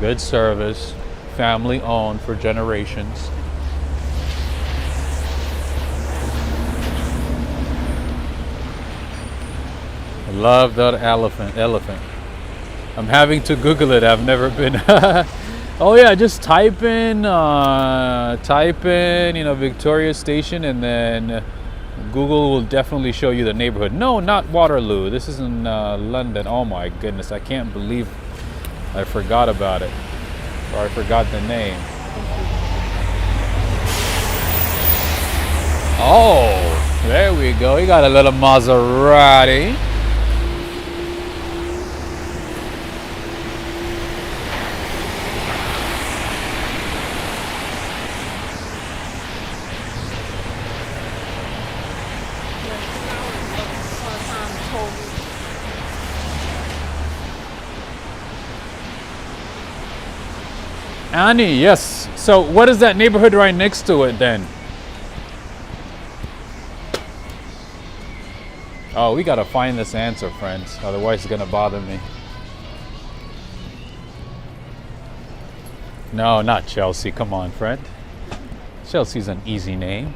Speaker 1: good service, family owned for generations. I love that elephant. I'm having to Google it. I've never been. Oh yeah, just type in, Victoria Station, and then Google will definitely show you the neighborhood. No, not Waterloo. This is in London. Oh my goodness, I can't believe I forgot about it, or I forgot the name. Oh, there we go. You got a little Maserati. Annie, yes. So what is that neighborhood right next to it then? Oh, we gotta find this answer, friends. Otherwise it's gonna bother me. No, not Chelsea. Come on, friend. Chelsea's an easy name.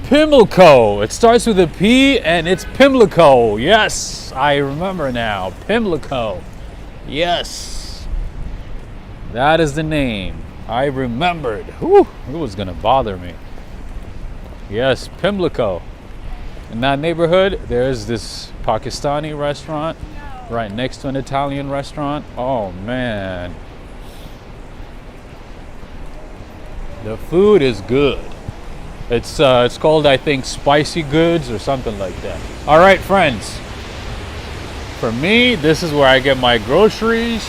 Speaker 1: Pimlico. It starts with a P and it's Pimlico. Yes, I remember now. Pimlico. Yes. That is the name. I remembered. Whew, it was gonna bother me. Yes, Pimlico. In that neighborhood, there's this Pakistani restaurant right next to an Italian restaurant. Oh man. The food is good. It's called, I think, Spicy Goods or something like that. All right, friends. For me, this is where I get my groceries.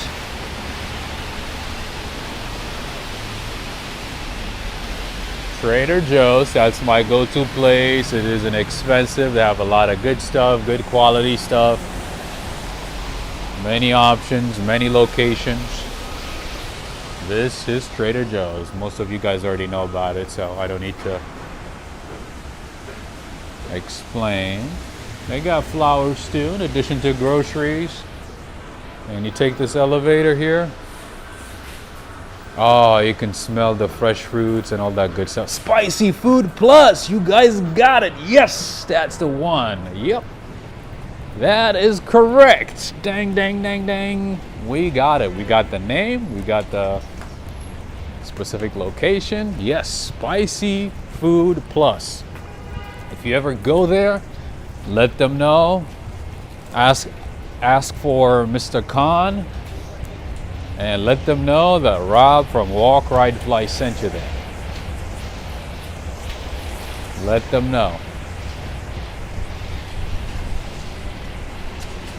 Speaker 1: Trader Joe's, that's my go-to place. It isn't expensive. They have a lot of good stuff, good quality stuff. Many options, many locations. This is Trader Joe's. Most of you guys already know about it, so I don't need to explain. They got flowers too, in addition to groceries. And you take this elevator here. Oh, you can smell the fresh fruits and all that good stuff. Spicy Food Plus, you guys got it. Yes, that's the one. Yep, that is correct. Dang, dang, dang, dang. We got it. We got the name. We got the specific location. Yes, Spicy Food Plus. If you ever go there, let them know. Ask for Mr. Khan, and let them know that Rob from Walk, Ride, Fly sent you there. Let them know.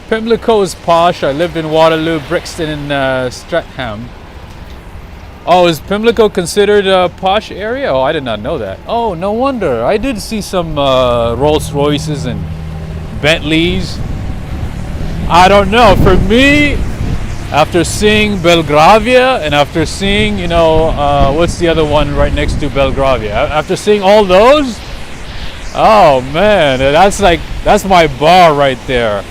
Speaker 1: Pimlico is posh. I lived in Waterloo, Brixton, and Streatham. Oh, is Pimlico considered a posh area? Oh, I did not know that. Oh, no wonder. I did see some Rolls Royces and Bentleys. I don't know. For me, After seeing Belgravia and after seeing, you know, what's the other one right next to Belgravia? After seeing all those, oh man, that's my bar right there.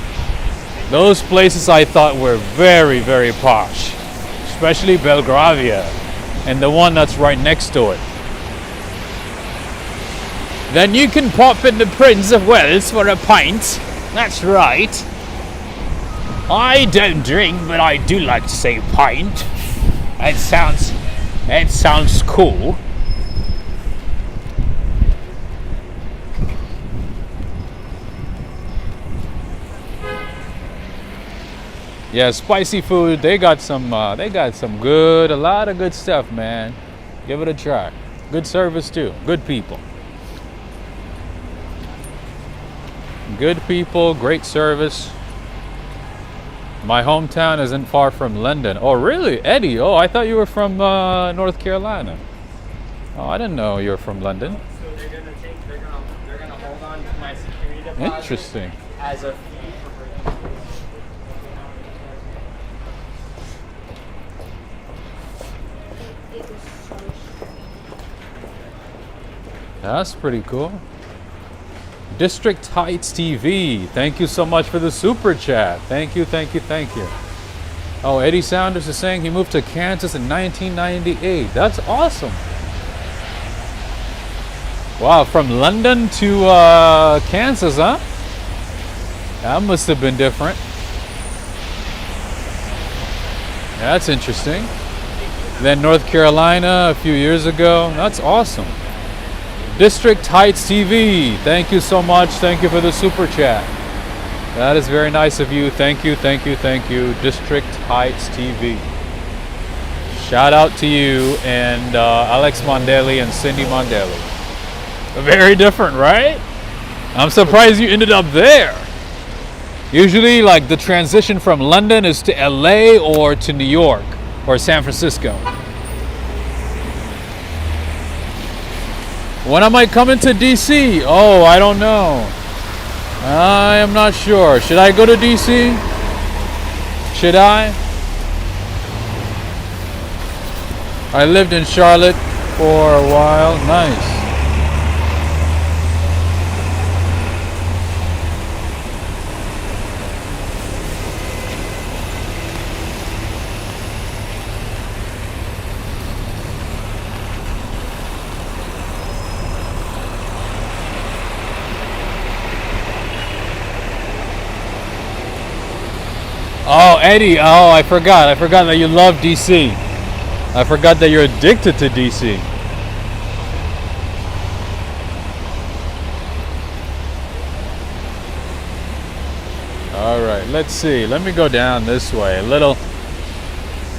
Speaker 1: Those places I thought were very, very posh, especially Belgravia and the one that's right next to it. Then you can pop in the Prince of Wales for a pint. That's right. I don't drink, but I do like to say pint. It sounds cool. Yeah, spicy food. They got some good, a lot of good stuff, man. Give it a try. Good service too. Good people. Good people, great service. My hometown isn't far from London. Oh, really? Eddie? Oh, I thought you were from North Carolina. Oh, I didn't know you were from London.
Speaker 4: So they're gonna hold on to my security deposit.
Speaker 1: Interesting.
Speaker 4: As a fee for breaking.
Speaker 1: That's pretty cool. District Heights TV. Thank you so much for the super chat. Thank you, thank you, thank you. Oh, Eddie Saunders is saying he moved to Kansas in 1998. That's awesome. Wow, from London to Kansas, huh? That must have been different. That's interesting. Then North Carolina a few years ago. That's awesome. District Heights TV. Thank you so much. Thank you for the super chat. That is very nice of you. Thank you, thank you, thank you. District Heights TV. Shout out to you and Alex Mondelli and Cindy Mondelli. Very different, right? I'm surprised you ended up there. Usually, like, the transition from London is to LA or to New York or San Francisco. When am I coming to DC? Oh, I don't know. I am not sure. Should I go to DC? Should I? I lived in Charlotte for a while. Nice. Oh, Eddie. Oh, I forgot. I forgot that you love DC. I forgot that you're addicted to DC. All right, let's see. Let me go down this way a little.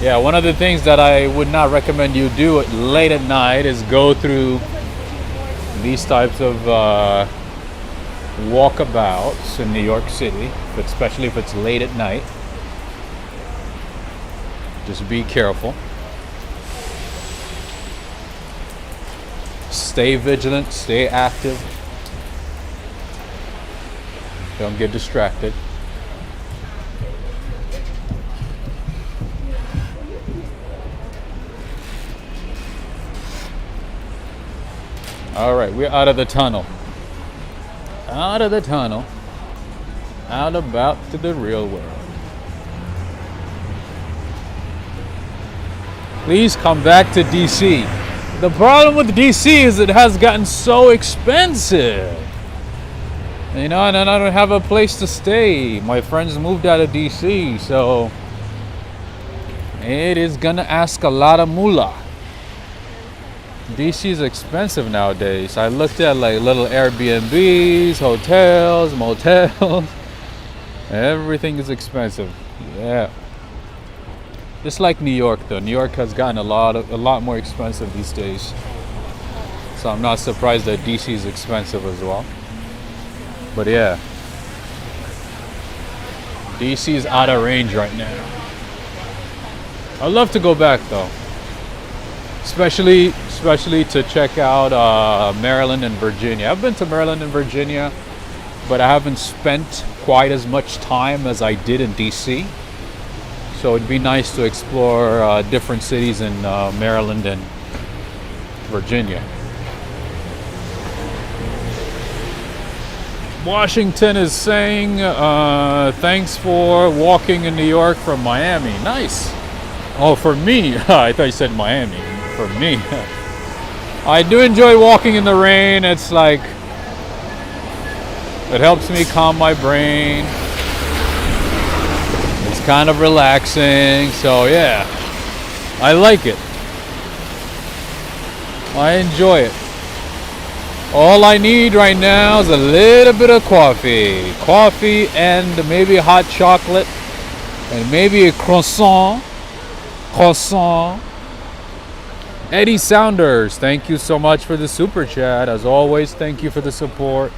Speaker 1: Yeah, one of the things that I would not recommend you do late at night is go through these types of walkabouts in New York City, especially if it's late at night. Just be careful. Stay vigilant, stay active. Don't get distracted. All right, we're out of the tunnel. Out of the tunnel. Out about to the real world. Please come back to DC. The problem with DC is it has gotten so expensive. You know, and then I don't have a place to stay. My friends moved out of DC, so it is gonna ask a lot of moolah. DC is expensive nowadays. I looked at like little Airbnbs, hotels, motels. Everything is expensive. Yeah. Just like New York, though. New York has gotten a lot more expensive these days. So I'm not surprised that DC is expensive as well. But yeah, DC is out of range right now. I'd love to go back though, especially to check out Maryland and Virginia. I've been to Maryland and Virginia, but I haven't spent quite as much time as I did in DC. So it'd be nice to explore different cities in Maryland and Virginia. Washington is saying, thanks for walking in New York from Miami. Nice. Oh, for me. I thought you said Miami. For me. I do enjoy walking in the rain. It's like, it helps me calm my brain. It's kind of relaxing. So yeah, I like it. I enjoy it. All I need right now is a little bit of coffee. Coffee and maybe hot chocolate. And maybe a croissant. Eddie Saunders, thank you so much for the super chat. As always, thank you for the support.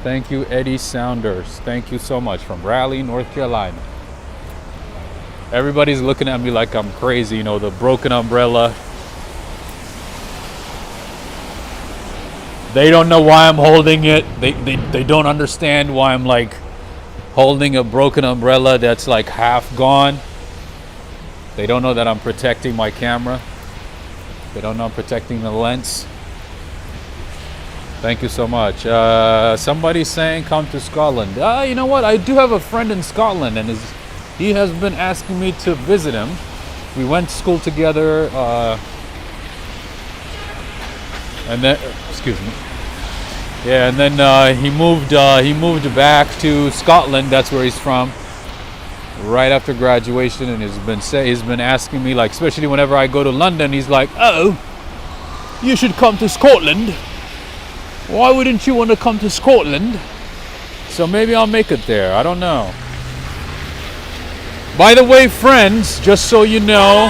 Speaker 1: Thank you, Eddie Saunders. Thank you so much from Raleigh, North Carolina. Everybody's looking at me like I'm crazy, you know, the broken umbrella. They don't know why I'm holding it. They don't understand why I'm like holding a broken umbrella that's like half gone. They don't know that I'm protecting my camera. They don't know I'm protecting the lens. Thank you so much. Somebody's saying come to Scotland. You know what? I do have a friend in Scotland, and he has been asking me to visit him. We went to school together, and then excuse me. Yeah, and then he moved back to Scotland. That's where he's from. Right after graduation, and he's been asking me, like, especially whenever I go to London, he's like, "Oh, you should come to Scotland. Why wouldn't you want to come to Scotland?" So maybe I'll make it there. I don't know. By the way, friends, just so you know,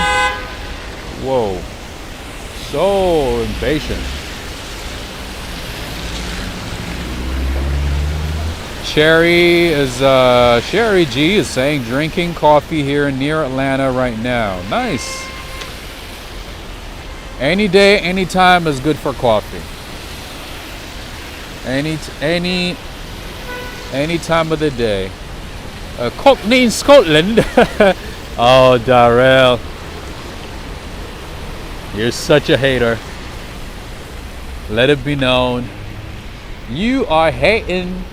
Speaker 1: whoa, so impatient. Sherry G is saying drinking coffee here near Atlanta right now. Nice. Any day, any time is good for coffee. Any time of the day. Cockney in Scotland. Oh, Darrell, you're such a hater. Let it be known, you are hating.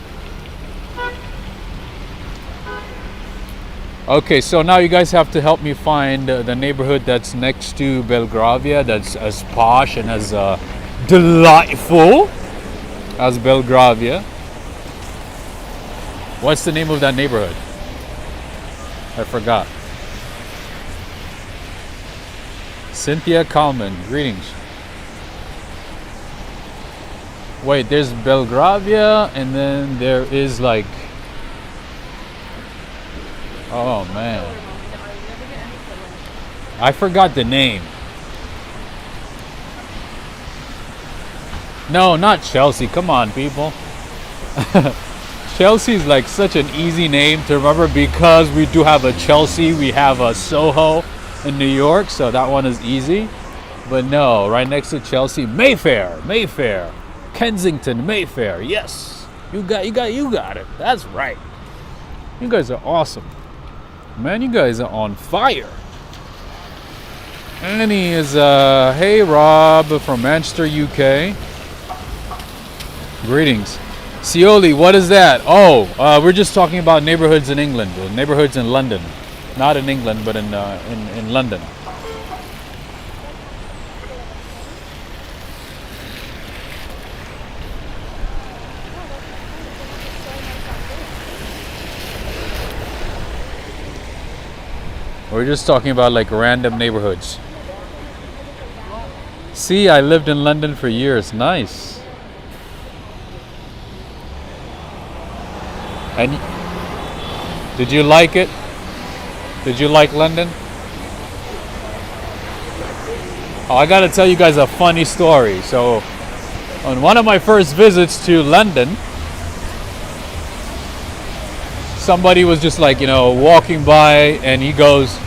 Speaker 1: Okay, so now you guys have to help me find the neighborhood that's next to Belgravia, that's as posh and as delightful as Belgravia. What's the name of that neighborhood? I forgot. Cynthia Kalman, greetings. Wait, there's Belgravia, and then there is like, oh man, I forgot the name. No, not Chelsea. Come on, people. Chelsea is like such an easy name to remember because we do have a Chelsea. We have a Soho in New York, so that one is easy. But no, right next to Chelsea, Mayfair, Kensington, Mayfair. Yes, you got it. That's right. You guys are awesome. Man, you guys are on fire. Annie is, hey Rob from Manchester, UK. Greetings. Cioli, what is that? Oh, we're just talking about neighborhoods in England, neighborhoods in London. Not in England, but in London. We're just talking about like random neighborhoods. See, I lived in London for years. Nice. And did you like it? Did you like London? Oh, I gotta tell you guys a funny story. So, on one of my first visits to London, somebody was just like, walking by, and he goes,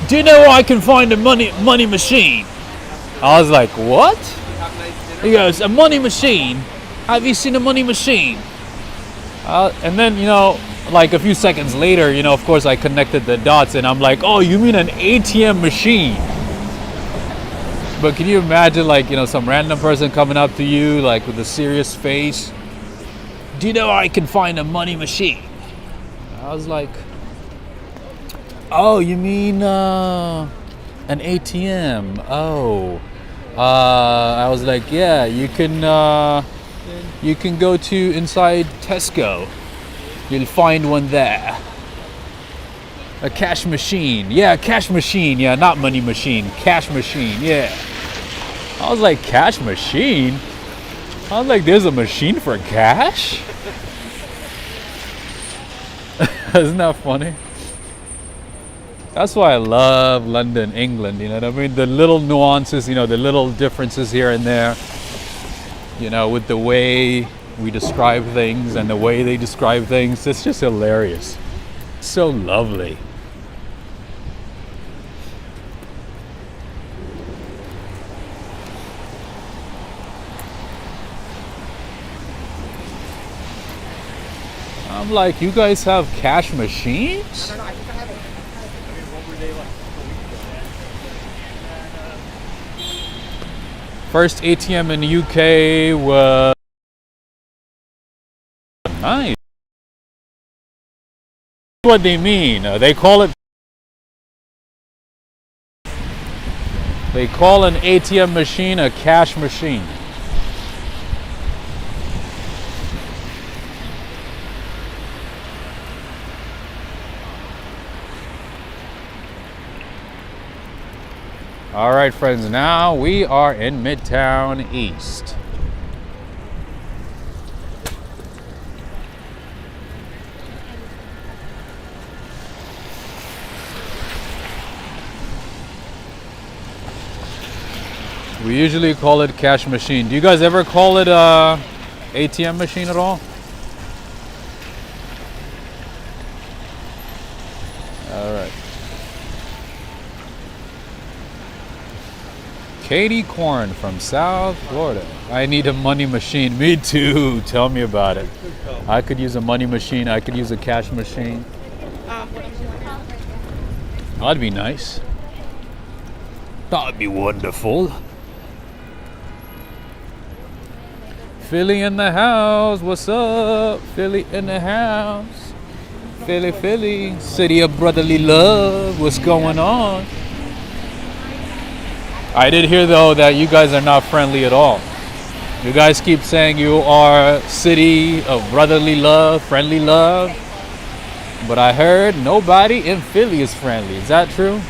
Speaker 1: "Do you know where I can find a money machine?" I was like, "What?" He goes, "A money machine? Have you seen a money machine?" And then, like a few seconds later, you know, of course I connected the dots and I'm like, oh, you mean an ATM machine? But can you imagine, like, you know, some random person coming up to you like with a serious face? Do you know I can find a money machine? I was like, oh, you mean an ATM? Oh, I was like, yeah, you can go to inside Tesco. You'll find one there. A cash machine. Yeah, cash machine. Yeah, not money machine. Cash machine. Yeah. I was like, cash machine? I was like, there's a machine for cash? Isn't that funny? That's why I love London, England. You know what I mean? The little nuances, you know, the little differences here and there. You know, with the way we describe things and the way they describe things, it's just hilarious. So lovely. I'm like, you guys have cash machines? First ATM in the UK was nice. What they mean? They call an ATM machine a cash machine. All right, friends, now we are in Midtown East. We usually call it cash machine. Do you guys ever call it ATM machine at all? All right. Katie Corn from South Florida. I need a money machine. Me too. Tell me about it. I could use a money machine. I could use a cash machine. That'd be nice. That'd be wonderful. Philly in the house. What's up? Philly in the house. Philly, Philly. City of brotherly love. What's going on? I did hear though that you guys are not friendly at all. You guys keep saying you are city of brotherly love, friendly love. But I heard nobody in Philly is friendly. Is that true?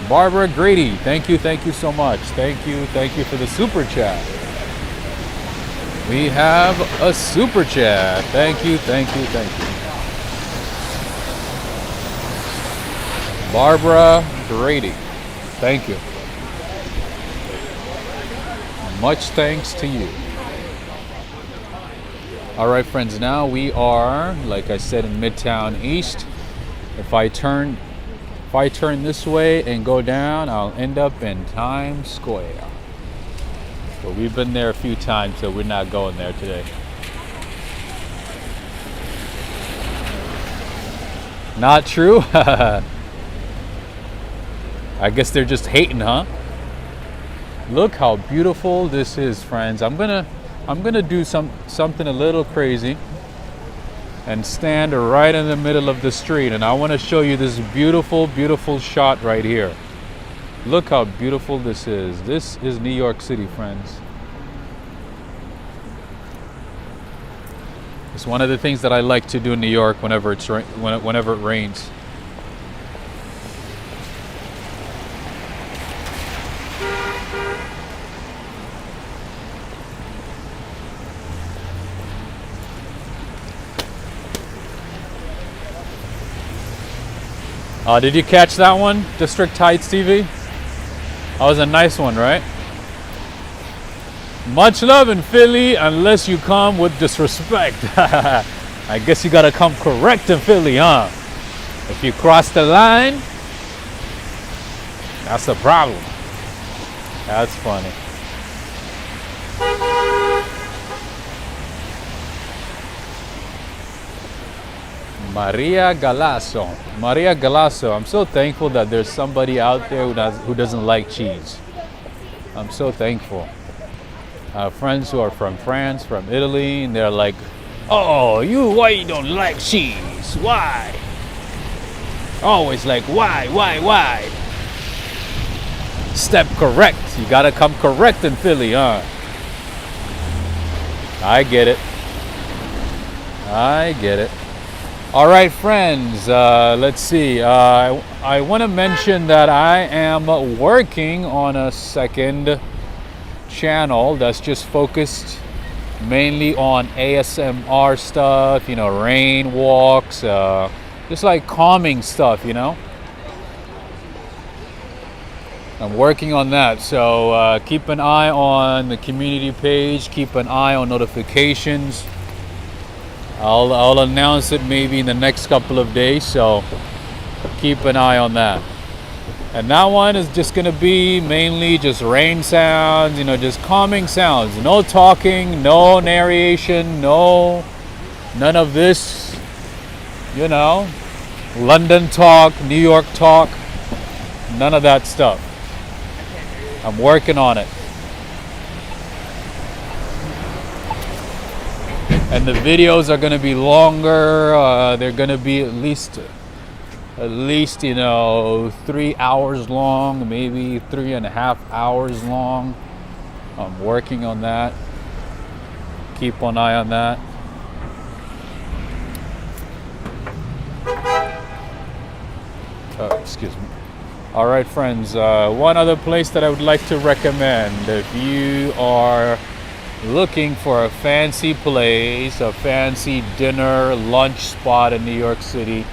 Speaker 1: Barbara Grady, thank you so much. Thank you for the super chat. We have a super chat. Thank you. Barbara Grady, thank you. Much thanks to you. All right, friends, now we are, like I said, in Midtown East. If I turn this way and go down, I'll end up in Times Square. But we've been there a few times, so we're not going there today. Not true? I guess they're just hating, huh? Look how beautiful this is, friends. I'm gonna do something a little crazy and stand right in the middle of the street, and I want to show you this beautiful shot right here. Look how beautiful this is. This is New York City, friends. It's one of the things that I like to do in New York whenever it rains. Did you catch that one, District Heights TV? That was a nice one, right? Much love in Philly, unless you come with disrespect. I guess you gotta come correct in Philly, huh? If you cross the line, that's a problem. That's funny. Maria Galasso. Maria Galasso. I'm so thankful that there's somebody out there who doesn't like cheese. I'm so thankful. I have friends who are from France, from Italy, and they're like, "Oh, why you don't like cheese? Why?" Always like, why? Step correct. You gotta come correct in Philly, huh? I get it. All right, friends, let's see. I want to mention that I am working on a second channel that's just focused mainly on ASMR stuff, you know, rain walks, just like calming stuff, you know. I'm working on that, so keep an eye on the community page, keep an eye on notifications. I'll announce it maybe in the next couple of days, so keep an eye on that. And that one is just gonna be mainly just rain sounds, you know, just calming sounds. No talking, no narration, none of this, you know, London talk, New York talk, none of that stuff. I'm working on it. And the videos are going to be longer. They're going to be at least, you know, 3 hours long, maybe 3.5 hours long. I'm working on that. Keep an eye on that. Excuse me. All right, friends. One other place that I would like to recommend, if you are looking for a fancy place, a fancy dinner, lunch spot in New York City,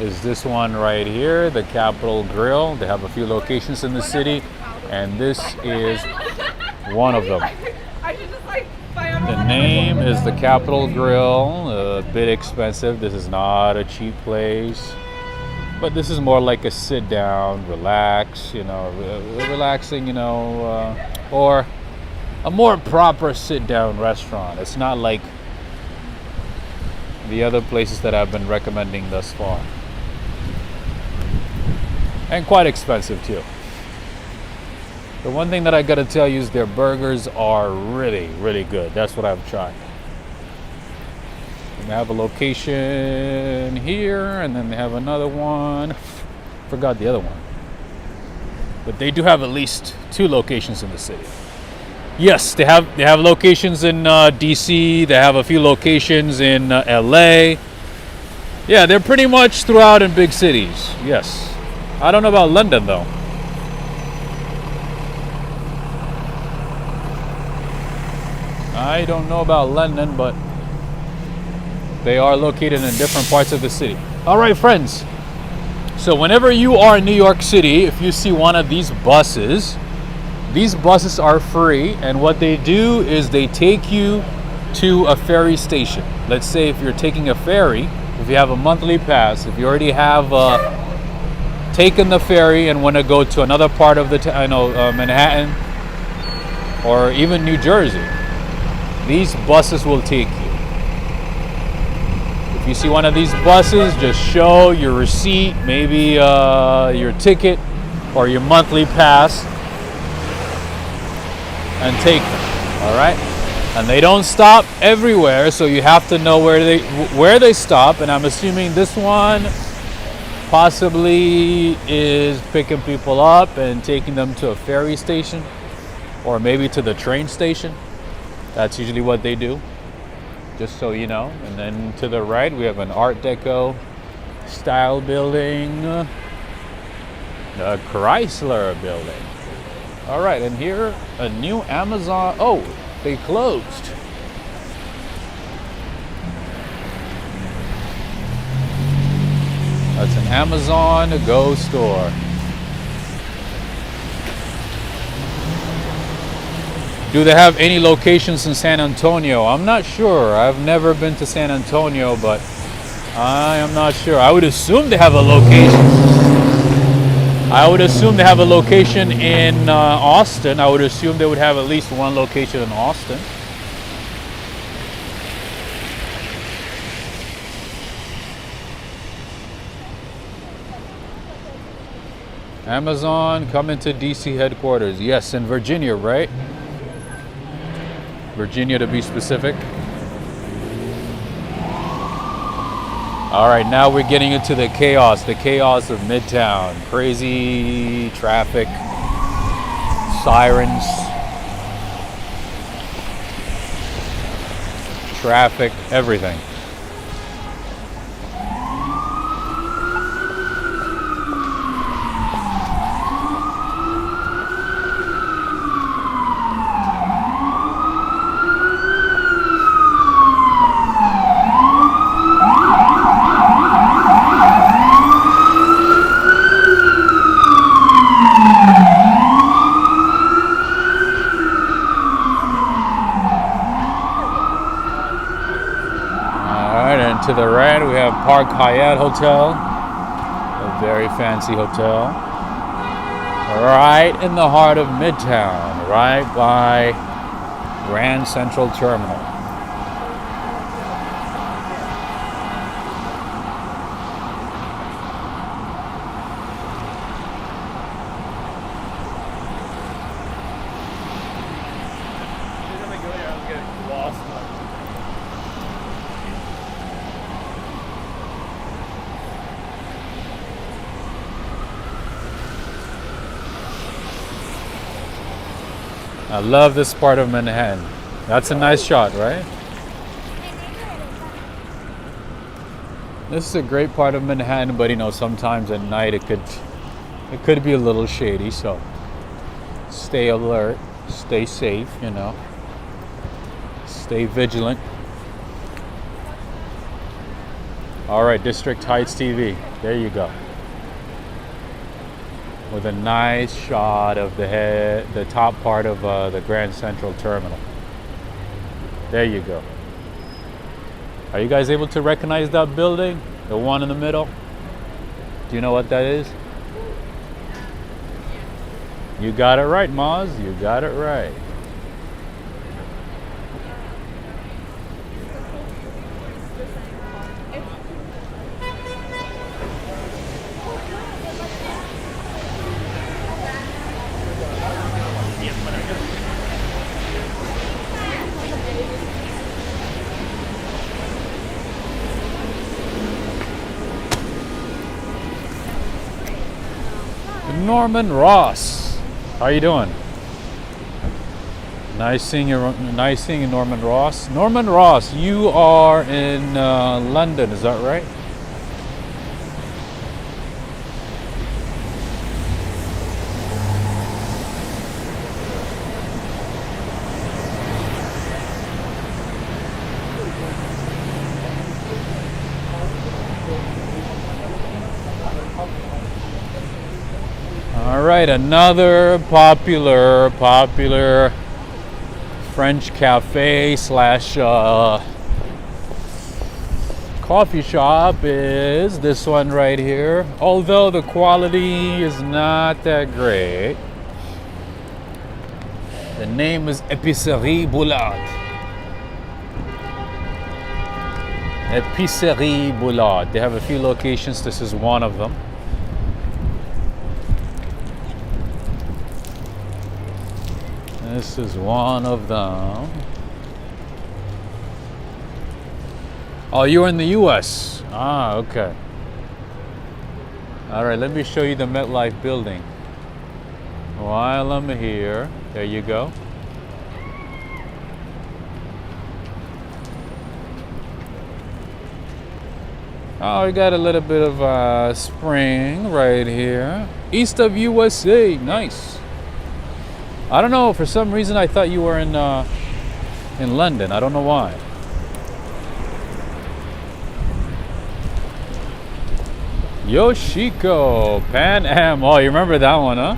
Speaker 1: is this one right here, the Capitol Grill. They have a few locations in the city, and this is one of them. The name is the Capitol Grill. A bit expensive. This is not a cheap place, but this is more like a sit down, relax, you know, relaxing, you know, or a more proper sit down restaurant. It's not like the other places that I've been recommending thus far. And quite expensive too. The one thing that I gotta tell you is their burgers are really, really good. That's what I've tried. And they have a location here, and then they have another one. Forgot the other one. But they do have at least 2 locations in the city. Yes, they have locations in DC. They have a few locations in LA. Yeah, they're pretty much throughout in big cities. Yes. I don't know about London though. I don't know about London, but they are located in different parts of the city. All right, friends. So whenever you are in New York City, if you see one of these buses are free, and what they do is they take you to a ferry station. Let's say if you're taking a ferry, if you have a monthly pass, if you already have taken the ferry and want to go to another part of the Manhattan or even New Jersey, these buses will take you. If you see one of these buses, just show your receipt, maybe your ticket or your monthly pass, and take them. All right, and they don't stop everywhere, so you have to know where they stop. And I'm assuming this one possibly is picking people up and taking them to a ferry station, or maybe to the train station. That's usually what they do, just so you know. And then to the right, we have an Art Deco style building, the Chrysler building. All right, and here, a new Amazon. Oh, they closed. That's an Amazon Go store. Do they have any locations in San Antonio? I'm not sure. I've never been to San Antonio, but I am not sure. I would assume they have a location. I would assume they have a location in Austin. I would assume they would have at least one location in Austin. Amazon coming to DC headquarters. Yes, in Virginia, right? Virginia to be specific. All right, now we're getting into the chaos of Midtown. Crazy traffic, sirens, traffic, everything. To the right, we have Park Hyatt Hotel, a very fancy hotel, right in the heart of Midtown, right by Grand Central Terminal. I love this part of Manhattan. That's a nice shot, right? This is a great part of Manhattan, but you know, sometimes at night it could be a little shady, so stay alert, stay safe, you know. Stay vigilant. All right, District Heights TV. There you go. With a nice shot of the top part of the Grand Central Terminal. There you go. Are you guys able to recognize that building? The one in the middle? Do you know what that is? You got it right, Maz. You got it right. Norman Ross, how you doing? Nice seeing you, Norman Ross. Norman Ross, you are in London, is that right? All right, another popular French cafe slash coffee shop is this one right here. Although the quality is not that great. The name is Épicerie Boulard. Épicerie Boulard. They have a few locations. This is one of them. This is one of them. Oh, you're in the US. Ah, okay. All right, let me show you the MetLife building. While I'm here, there you go. Oh, we got a little bit of spring right here. East of USA, nice. I don't know, for some reason I thought you were in London. I don't know why. Yoshiko, Pan Am. Oh, you remember that one, huh?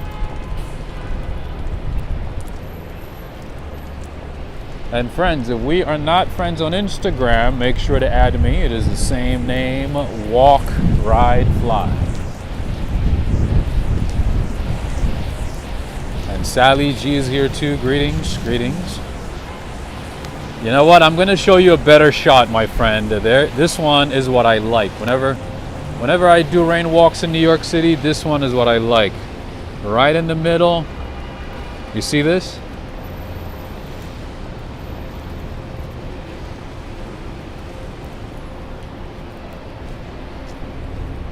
Speaker 1: And friends, if we are not friends on Instagram, make sure to add me. It is the same name, Walk, Ride, Fly. And Sally G is here too. Greetings, greetings. You know what? I'm going to show you a better shot, my friend. This one is what I like. Whenever I do rain walks in New York City, this one is what I like. right in the middle. You see this?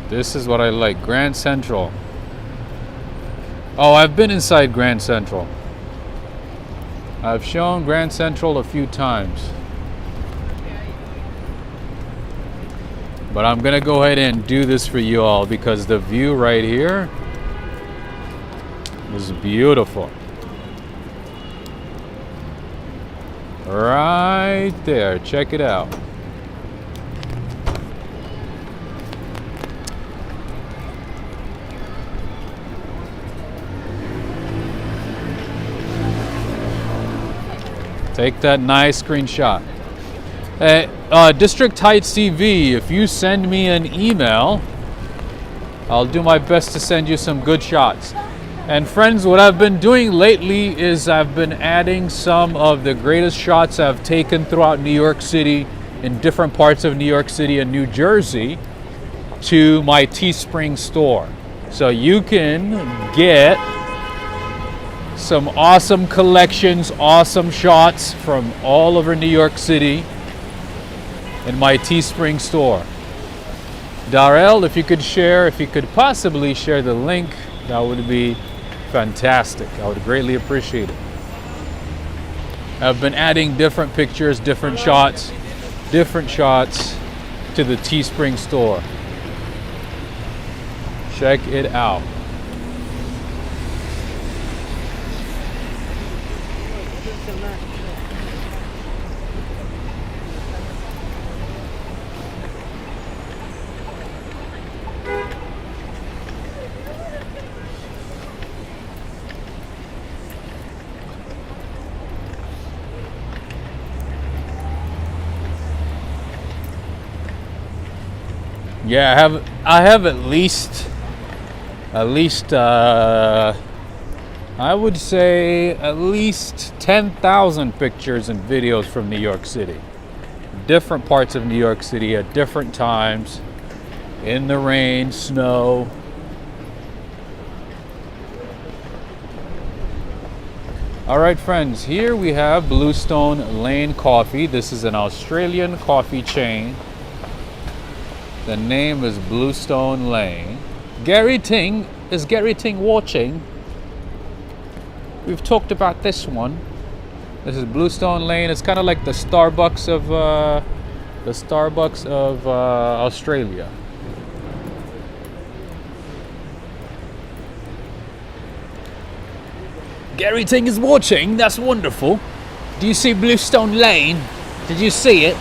Speaker 1: This is what I like. Grand Central. Oh, I've been inside Grand Central. I've shown Grand Central a few times. But I'm gonna go ahead and do this for you all because the view right here is beautiful. Right there, check it out. Take that nice screenshot. District Heights TV, if you send me an email, I'll do my best to send you some good shots. And friends, what I've been doing lately is I've been adding some of the greatest shots I've taken throughout New York City, in different parts of New York City and New Jersey, to my Teespring store. So you can get some awesome collections, awesome shots from all over New York City in my Teespring store. Darrell, if you could possibly share the link, that would be fantastic. I would greatly appreciate it. I've been adding different pictures, different shots to the Teespring store. Check it out. Yeah, I have at least I would say at least 10,000 pictures and videos from New York City. Different parts of New York City at different times, in the rain, snow. All right, friends, here we have Bluestone Lane Coffee. This is an Australian coffee chain. The name is Bluestone Lane. Gary Ting, is Gary Ting watching? We've talked about this one. This is Bluestone Lane. It's kind of like the Starbucks of Australia. Gary Ting is watching. That's wonderful. Do you see Bluestone Lane? Did you see it?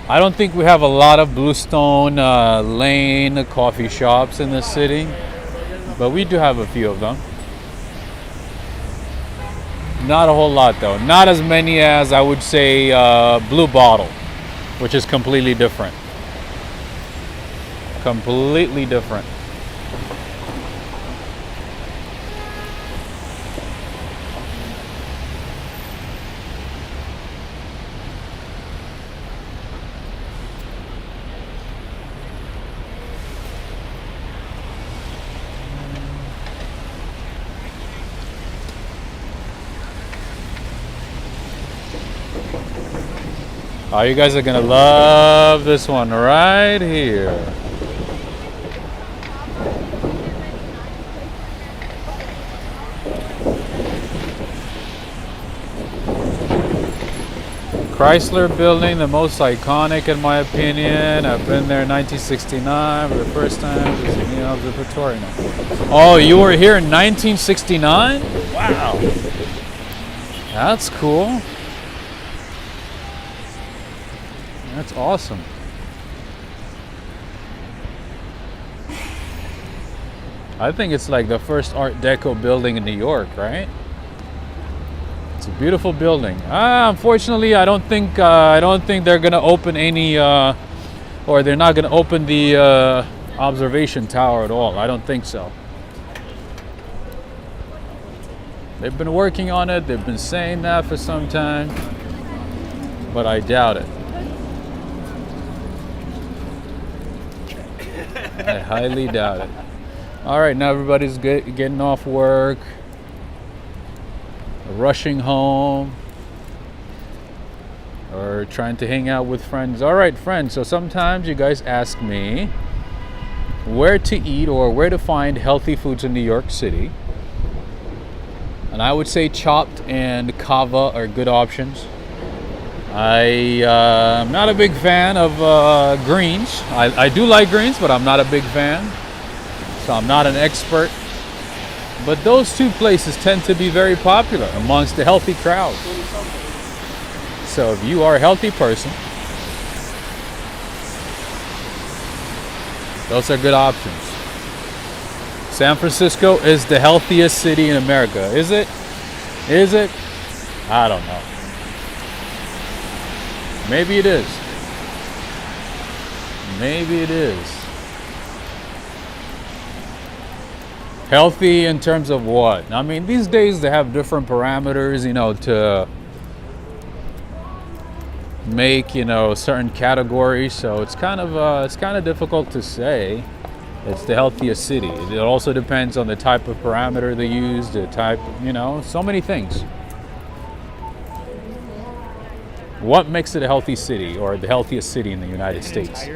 Speaker 1: I don't think we have a lot of Bluestone Lane coffee shops in the city, but we do have a few of them. Not a whole lot though. Not as many as I would say Blue Bottle, which is completely different. Completely different. Oh, you guys are gonna love this one right here. Chrysler Building, the most iconic in my opinion. I've been there in 1969 for the first time. Observatory. Oh, you were here in 1969? Wow. That's cool. That's awesome. I think it's like the first Art Deco building in New York, right? It's a beautiful building. Unfortunately, I don't think they're gonna open any, or they're not gonna open the observation tower at all. I don't think so. They've been working on it. They've been saying that for some time, but I doubt it. I highly doubt it. All right, now everybody's getting off work, rushing home, or trying to hang out with friends. All right, friends, so sometimes you guys ask me where to eat or where to find healthy foods in New York City. And I would say Chopped and Kava are good options. I'm not a big fan of greens. I do like greens, but I'm not a big fan. So I'm not an expert. But those two places tend to be very popular amongst the healthy crowd. So if you are a healthy person, those are good options. San Francisco is the healthiest city in America. Is it? Is it? I don't know. Maybe it is. Maybe it is. Healthy in terms of what? I mean, these days they have different parameters, you know, to make, you know, certain categories. So it's kind of difficult to say it's the healthiest city. It also depends on the type of parameter they use, the type, you know, so many things. What makes it a healthy city or the healthiest city in the United States?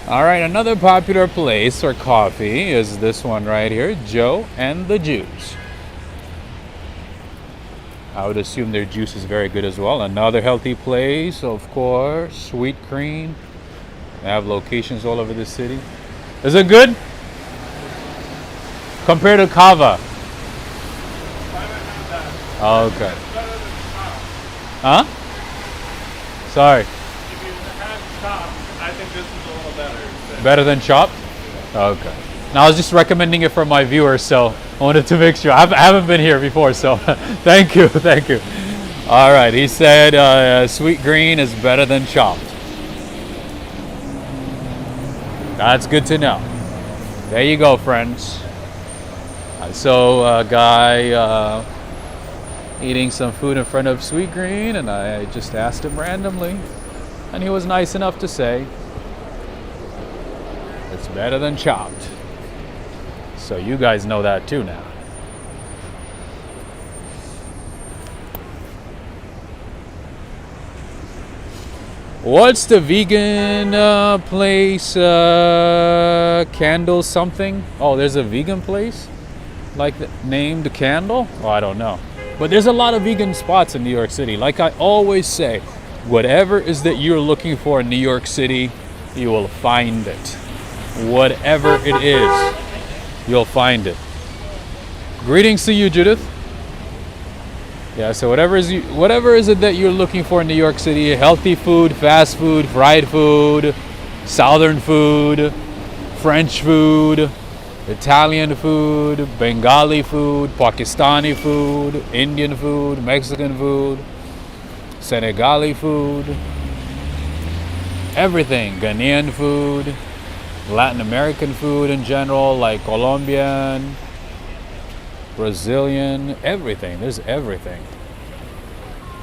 Speaker 1: All right, another popular place for coffee is this one right here, Joe and the Juice. I would assume their juice is very good as well. Another healthy place, of course, Sweet Cream. They have locations all over the city. Is it good? Compared to Kava? Oh, okay. Huh? Sorry.
Speaker 4: If you had Chopped, I think this is a little better.
Speaker 1: Better than Chopped? Okay. Now I was just recommending it for my viewers, so I wanted to make sure. I haven't been here before, so thank you. All right, he said Sweet Green is better than Chopped. That's good to know. There you go, friends. I saw a guy eating some food in front of Sweet Green, and I just asked him randomly, and he was nice enough to say it's better than Chopped. So you guys know that too now. What's the vegan place? Candle something? Oh, there's a vegan place? Like named Candle? Oh, I don't know. But there's a lot of vegan spots in New York City. Like I always say, whatever is that you're looking for in New York City, you will find it. Whatever it is, you'll find it. Greetings to you, Judith. Yeah, so whatever is it that you're looking for in New York City, healthy food, fast food, fried food, southern food, French food, Italian food, Bengali food, Pakistani food, Indian food, Mexican food, Senegali food, everything, Ghanaian food, Latin American food in general, like Colombian, Brazilian, everything. There's everything.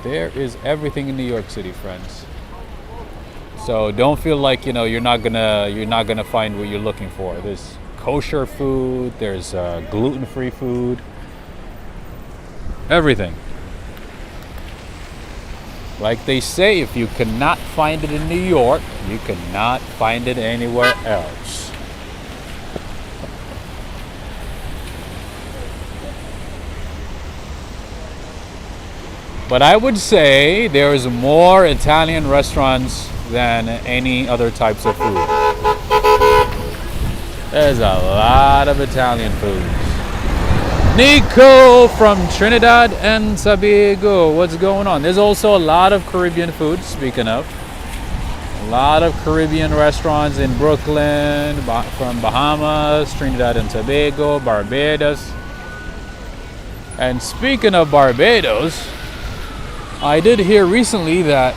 Speaker 1: There is everything in New York City, friends. So don't feel like you're not gonna find what you're looking for. There's kosher food. There's gluten-free food. Everything. Like they say, if you cannot find it in New York, you cannot find it anywhere else. But I would say there's more Italian restaurants than any other types of food. There's a lot of Italian foods. Nico from Trinidad and Tobago. What's going on? There's also a lot of Caribbean food, speaking of. A lot of Caribbean restaurants in Brooklyn, from Bahamas, Trinidad and Tobago, Barbados. And speaking of Barbados, I did hear recently that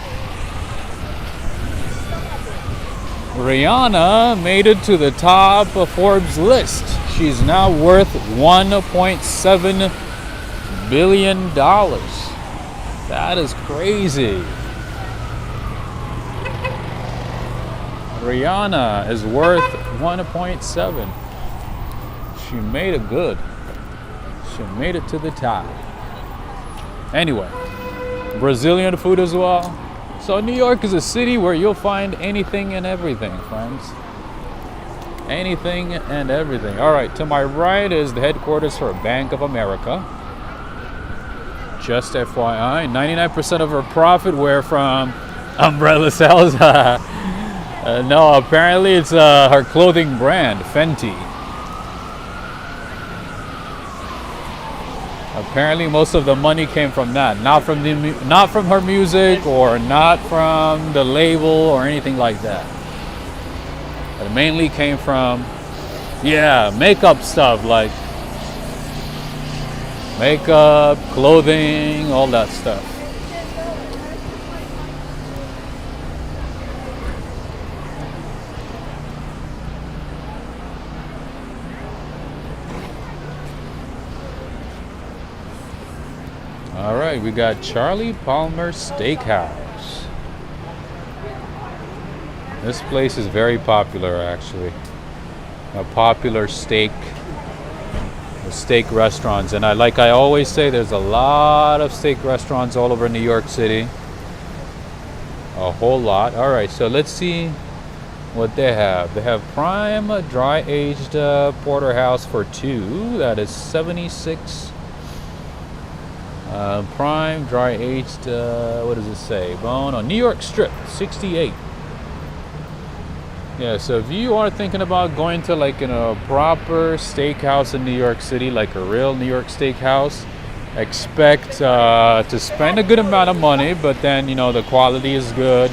Speaker 1: Rihanna made it to the top of Forbes list. She's now worth $1.7 billion. That is crazy. Rihanna is worth 1.7. She made it good. She made it to the top. Anyway, Brazilian food as well. So New York is a city where you'll find anything and everything, friends. Anything and everything. All right, to my right is the headquarters for Bank of America. Just FYI, 99% of her profit were from umbrella sales. No, apparently it's her clothing brand, Fenty. Apparently, most of the money came from that, not from her music or not from the label or anything like that. It mainly came from, makeup stuff like makeup, clothing, all that stuff. All right, we got Charlie Palmer Steakhouse. This place is very popular, actually. A popular steak restaurants, and I always say, there's a lot of steak restaurants all over New York City. A whole lot. All right, so let's see what they have. They have prime dry aged porterhouse for $2. That is $76. Prime dry aged, what does it say? Bone on New York strip, $68. Yeah, so if you are thinking about going to like a proper steakhouse in New York City, like a real New York steakhouse, expect to spend a good amount of money, but then the quality is good.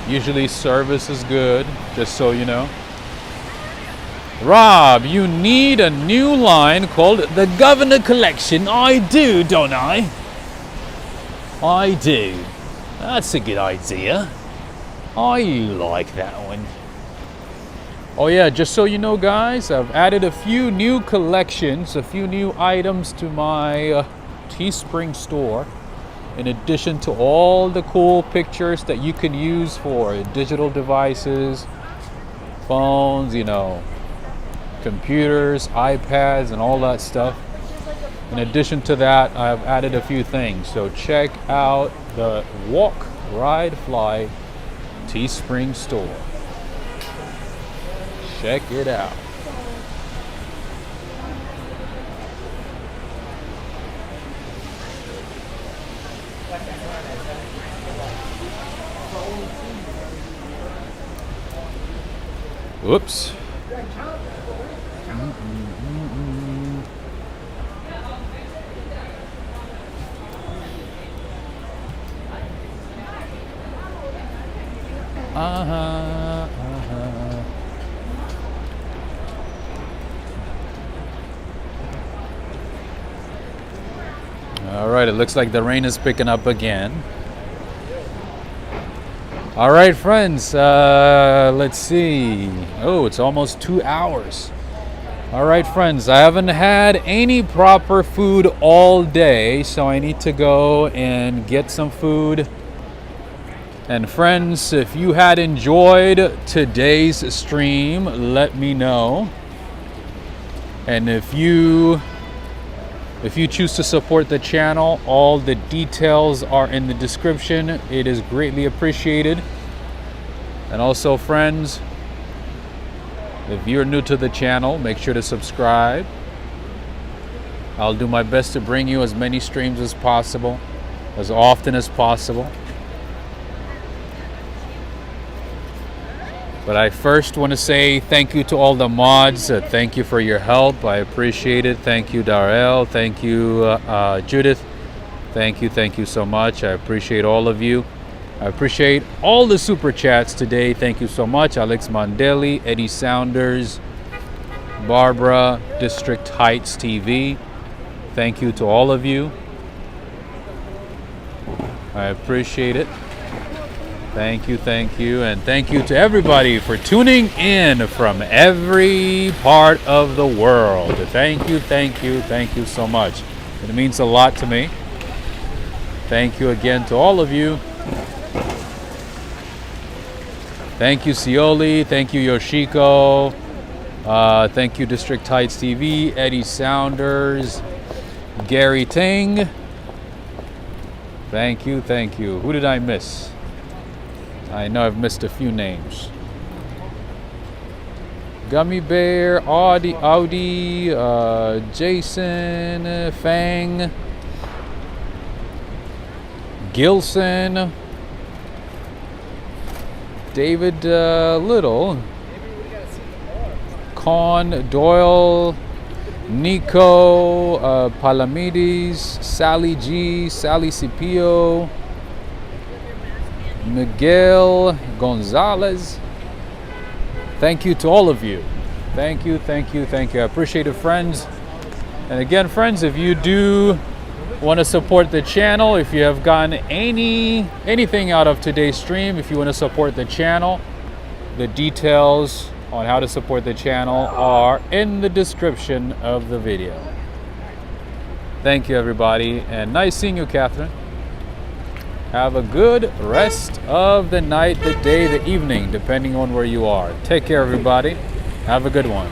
Speaker 1: Usually service is good, just so you know. Rob, you need a new line called the Governor Collection. I do, don't I? I do. That's a good idea. I like that one. Oh yeah, just so you know, guys, I've added a few new collections, a few new items to my Teespring store. In addition to all the cool pictures that you can use for digital devices, phones, computers, iPads, and all that stuff. In addition to that, I've added a few things. So check out the Walk, Ride, Fly Teespring store. Check it out. Whoops. All right, it looks like the rain is picking up again. All right, friends, let's see. Oh, it's almost 2 hours. All right, friends, I haven't had any proper food all day, so I need to go and get some food. And friends, if you had enjoyed today's stream, let me know. And if you choose to support the channel, all the details are in the description. It is greatly appreciated. And also, friends, if you're new to the channel, make sure to subscribe. I'll do my best to bring you as many streams as possible, as often as possible. But I first want to say thank you to all the mods. Thank you for your help. I appreciate it. Thank you, Darrell. Thank you, Judith. Thank you so much. I appreciate all of you. I appreciate all the super chats today. Thank you so much. Alex Mondeli, Eddie Saunders, Barbara, District Heights TV. Thank you to all of you. I appreciate it. Thank you, and thank you to everybody for tuning in from every part of the world. Thank you so much. It means a lot to me. Thank you again to all of you. Thank you, Cioli. Thank you, Yoshiko. Thank you, District Heights TV, Eddie Saunders, Gary Ting. Thank you. Who did I miss? I know I've missed a few names. Gummy Bear, Audi, Jason, Fang, Gilson, David Little, Con, Doyle, Nico, Palamides, Sally G, Sally Cipio, Miguel Gonzalez. Thank you to all of you. Thank you. I appreciate it, friends. And again, friends, if you do want to support the channel, if you have gotten anything out of today's stream, if you want to support the channel, the details on how to support the channel are in the description of the video. Thank you, everybody, and nice seeing you, Catherine. Have a good rest of the night, the day, the evening, depending on where you are. Take care, everybody. Have a good one.